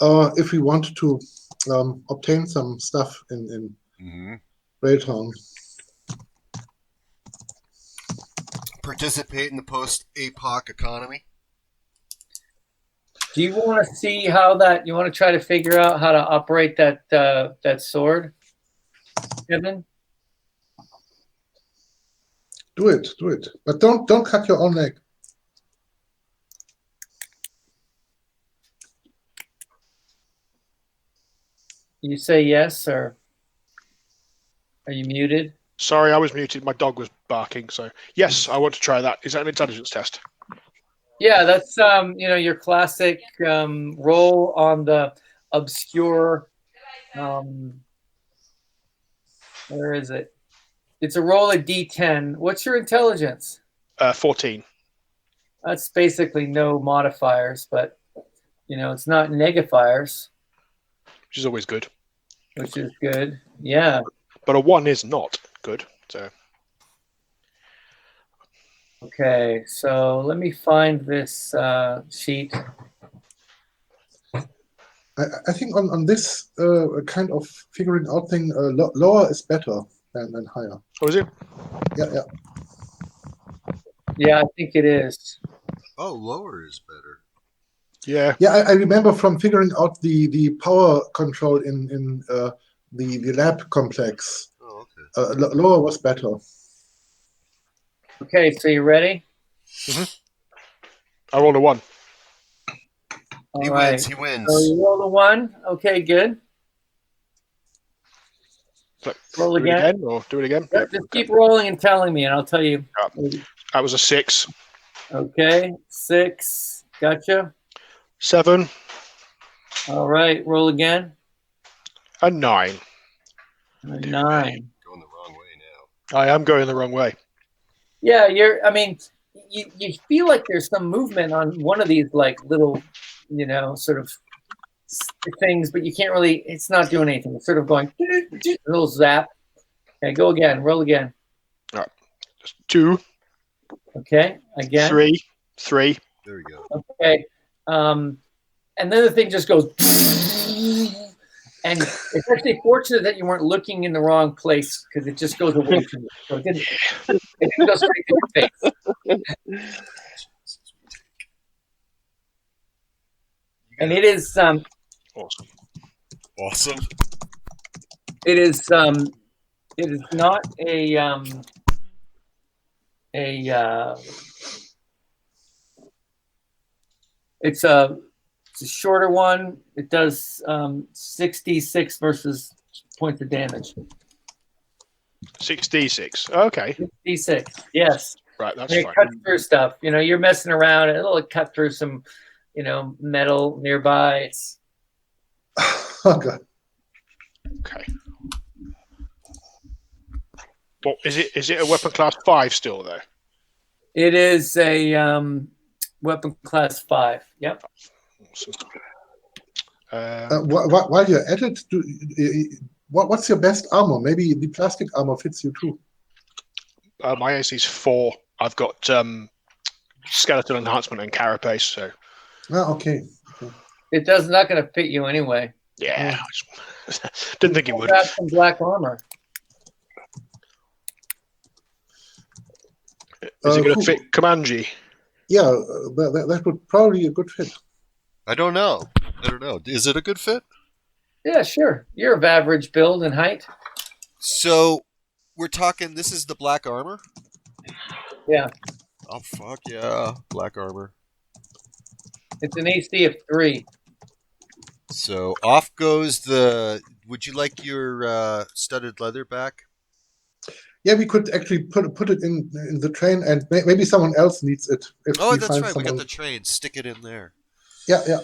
if we want to obtain some stuff in Railtown.
Participate in the post-APOC economy.
Do you want to see how you want to try to figure out how to operate that sword, Kevin?
Do it. But don't cut your own leg.
You say yes, or are you muted?
Sorry, I was muted. My dog was barking. So yes, I want to try that. Is that an intelligence test?
Yeah, that's your classic roll on the obscure. Where is it? It's a roll of D10. What's your intelligence?
14.
That's basically no modifiers, but it's not negafiers,
Which is always good.
which is good. Yeah.
But a 1 is not good. So
Okay, so let me find this sheet.
I think on this kind of figuring out thing, lower is better than higher.
Oh, is it?
Yeah.
Yeah, I think it is.
Oh, lower is better.
Yeah.
Yeah, I remember from figuring out the power control in the lab complex.
Oh, okay.
Lower was better.
Okay, so you ready?
I rolled a 1.
He
All right.
wins. He wins.
So you roll a 1. Okay, good.
So,
Roll
do
again.
Do it again?
Just keep rolling and telling me, and I'll tell you.
That was a 6.
Okay, 6. Gotcha.
7.
All right, roll again.
A 9.
A 9.
Going the wrong way now.
I am going the wrong way.
Yeah, I mean, you feel like there's some movement on one of these like little, sort of things, but you can't really. It's not doing anything. It's sort of going a little zap. Okay, go again. Roll again.
All right. Just 2.
Okay, again.
3.
There we go.
Okay, and then the thing just goes, and it's actually fortunate that you weren't looking in the wrong place because it just goes away from you. So it didn't. It didn't go straight to your face. And it is
Awesome.
Awesome.
It is not it's a shorter one. It does 66 versus points of damage.
6d6. Okay.
66. Yes.
Right, that's
It
fine.
cuts through stuff. You're messing around, and it'll cut through some, metal nearby. It's
Oh god.
Okay. Well, is it a weapon class 5 still though?
It is a weapon class 5. Yep.
Awesome.
While you're at it, what's your best armor? Maybe the plastic armor fits you too.
My AC is 4. I've got skeleton enhancement and carapace, so
Okay.
It does not going to fit you anyway.
yeah. Didn't think it would.
Got some black armor.
Is it going to fit Comanche?
Yeah, that would probably be a good fit.
I don't know. Is it a good fit?
Yeah, sure. You're of average build and height.
So we're talking. This is the black armor.
Yeah.
Oh fuck yeah, black armor.
It's an AC of 3.
So off goes the. Would you like your studded leather back?
Yeah, we could actually put it in the train, and maybe someone else needs it. If
Oh,
we
that's
find
right.
someone.
We got the train. Stick it in there.
Yeah.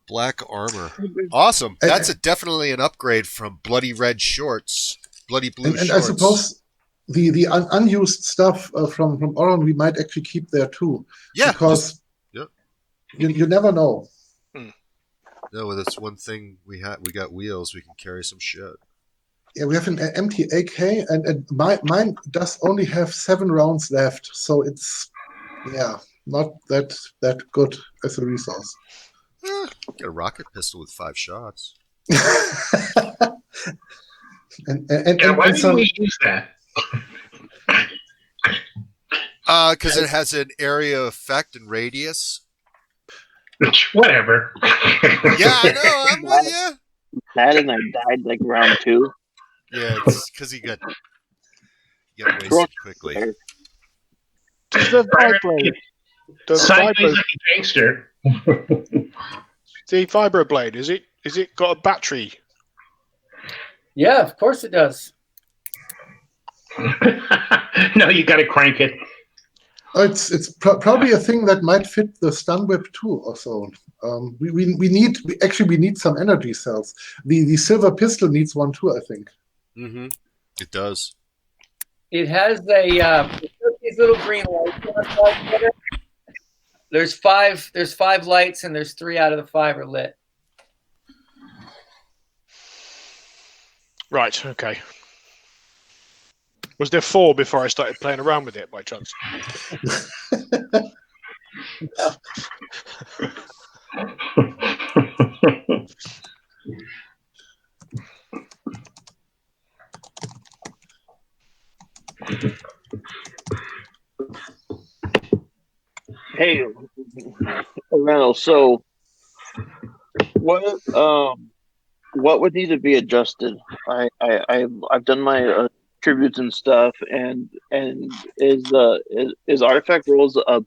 Black armor. Awesome. That's definitely an upgrade from bloody red shorts, bloody blue
and
shorts.
I suppose the unused stuff from Oron we might actually keep there too.
Yeah.
Because you never know.
No, that's one thing we got wheels. We can carry some shit.
Yeah, we have an empty AK, and mine does only have 7 rounds left, so it's not that good as a resource.
Get a rocket pistol with 5 shots.
And why do we use that?
Because it has an area effect and radius.
Whatever.
Yeah, I know. I'm with you.
That and I died like round 2.
Yeah, it's because he got wasted quickly.
Does the vibro?
Sideways like a gangster.
The vibroblade is it got a battery?
Yeah, of course it does.
No, you got to crank it.
It's probably a thing that might fit the stun whip too, or so. We need some energy cells. The silver pistol needs one too, I think.
Mm-hmm. It does.
It has these little green lights on the side of it. There's 5 lights, and there's 3 out of the 5 are lit.
Right. Okay. Was there 4 before I started playing around with it by chance?
Hey, Randall. So, what would need to be adjusted? I've done my tributes and stuff, and is artifact rolls a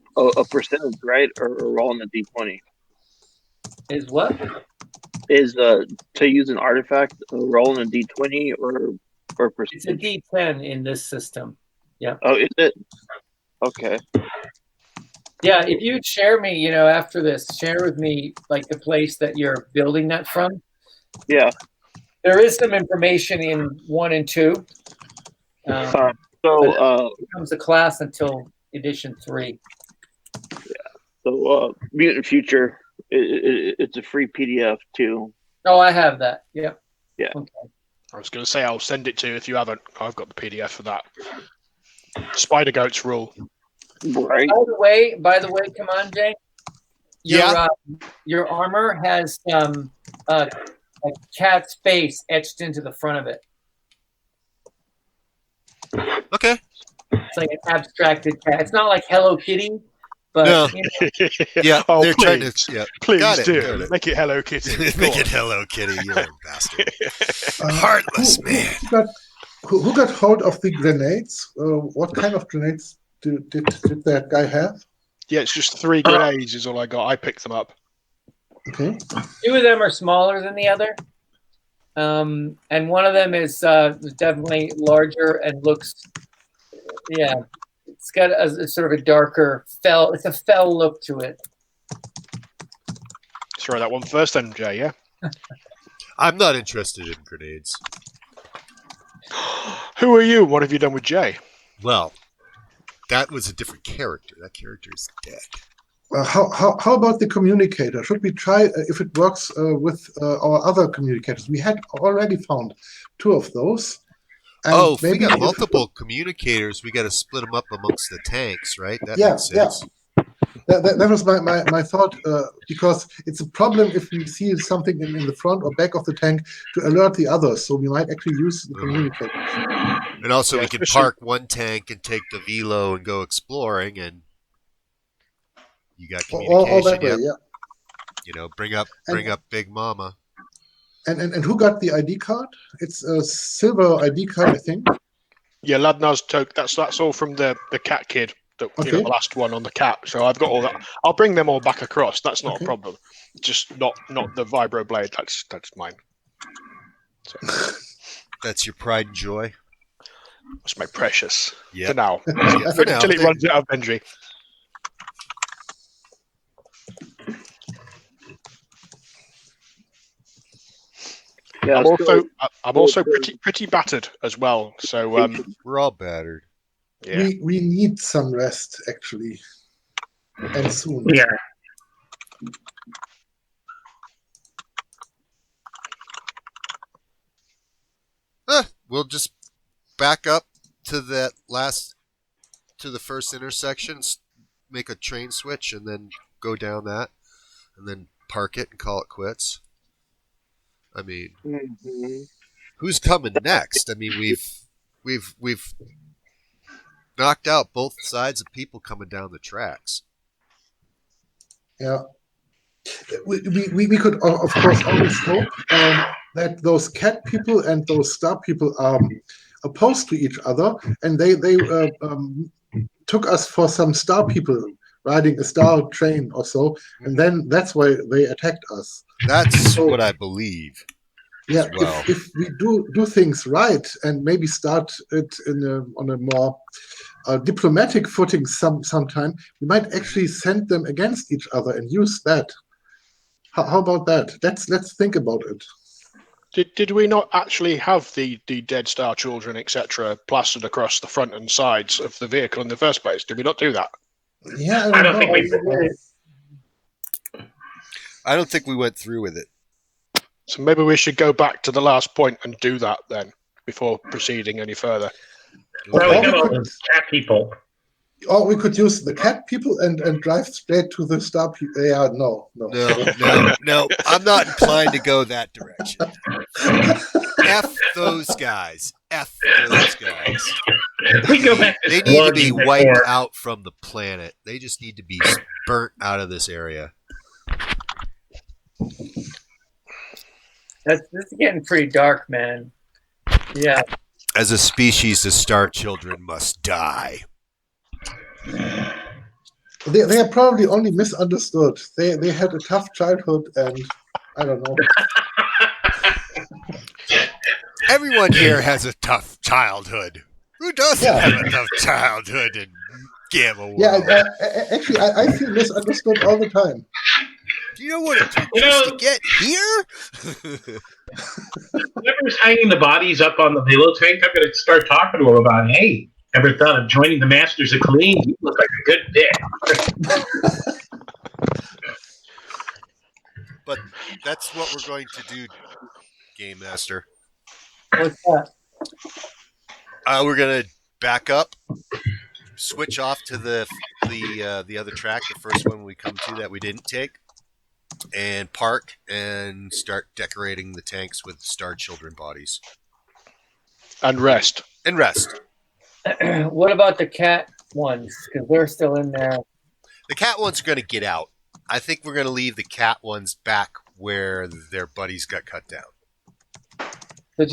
percentage, right, or rolling a d20?
Is what?
Is to use an artifact rolling a d20 or percentage?
It's a D10 in this system. Yeah.
Oh, is it? Okay.
Yeah, if you'd share me, after this, share with me like the place that you're building that from.
Yeah.
There is some information in 1 and 2. But it becomes a class until edition 3.
So Mutant Future, it's a free PDF too.
Oh, I have that. Yep.
Yeah.
Okay.
I was going to say I'll send it to you if you haven't. I've got the PDF for that. Spider Goats rule.
Right.
By the way, come on, Jay. Your armor has a cat's face etched into the front of it.
Okay.
It's like an abstracted cat. It's not like Hello Kitty, but
No. Yeah,
oh,
they're
please,
trying to. Yeah,
please
got it,
do.
got it.
Make it Hello Kitty.
Make it Hello Kitty, you little bastard. Heartless man.
Who got hold of the grenades? What kind of grenades did that guy have?
Yeah, it's just 3 grenades is all I got. I picked them up.
Okay.
2 of them are smaller than the other. And one of them is definitely larger and looks, it's got a sort of a darker it's a fell look to it.
Throw that one first then, Jay, yeah?
I'm not interested in grenades.
Who are you? What have you done with Jay?
Well, that was a different character. That character is dead.
How about the communicator? Should we try if it works with our other communicators? We had already found 2 of those. And
if we got multiple communicators, we got to split them up amongst the tanks, right? That makes sense.
That was my thought, because it's a problem if we see something in the front or back of the tank to alert the others. So we might actually use the communicators.
And also we can park one tank and take the velo and go exploring, and you got communication.
All that way, yeah.
Bring up Big Mama.
And who got the ID card? It's a silver ID card, I think.
Yeah, Ladnar's token. That's all from the cat kid. The last one on the cat. So I've got all that. I'll bring them all back across. That's not a problem. Just not the vibro blade. That's mine. So.
That's your pride and joy.
That's my precious.
Yeah.
For now.
For now.
Until it runs out of Benji.
Yeah,
I'm also pretty battered as well. So
we're all battered.
Yeah.
We need some rest actually, and soon.
Yeah.
We'll just back up to the first intersection, make a train switch, and then go down that, and then park it and call it quits. I mean, who's coming next? I mean, we've knocked out both sides of people coming down the tracks.
Yeah, we could of course always hope that those cat people and those star people are opposed to each other, and they took us for some star people riding a star train or so, and then that's why they attacked us.
That's what I believe.
Yeah,
well.
if we do things right and maybe start it on a more diplomatic footing sometime, we might actually send them against each other and use that. How about that? Let's think about it.
Did we not actually have the Dead Star children, etc., plastered across the front and sides of the vehicle in the first place? Did we not do that?
Yeah,
I don't think we did.
I don't think we went through with it.
So maybe we should go back to the last point and do that then, before proceeding any further.
Well, we got all those cat people.
Or we could use the cat people and drive straight to the star people. Yeah, no.
No. I'm not inclined to go that direction. F those guys.
We go back to
They need to be wiped out from the planet. They just need to be burnt out of this area.
This is getting pretty dark, man. Yeah.
As a species, the Star Children must die.
They are probably only misunderstood. They had a tough childhood, and I don't know.
Everyone here has a tough childhood. Who doesn't have a tough childhood and Gamma World.
Yeah, actually, I feel misunderstood all the time.
Do you know what it took just to get here?
Whoever's hanging the bodies up on the Halo tank, I'm going to start talking to him about, hey, ever thought of joining the Masters of Clean? You look like a good fit.
But that's what we're going to do, Game Master.
What's that?
We're going to back up, switch off to the other track, the first one we come to that we didn't take, and park and start decorating the tanks with Star Children bodies.
And rest.
And rest.
What about the cat ones? Because they're still in there.
The cat ones are going to get out. I think we're going to leave the cat ones back where their buddies got cut down.
So just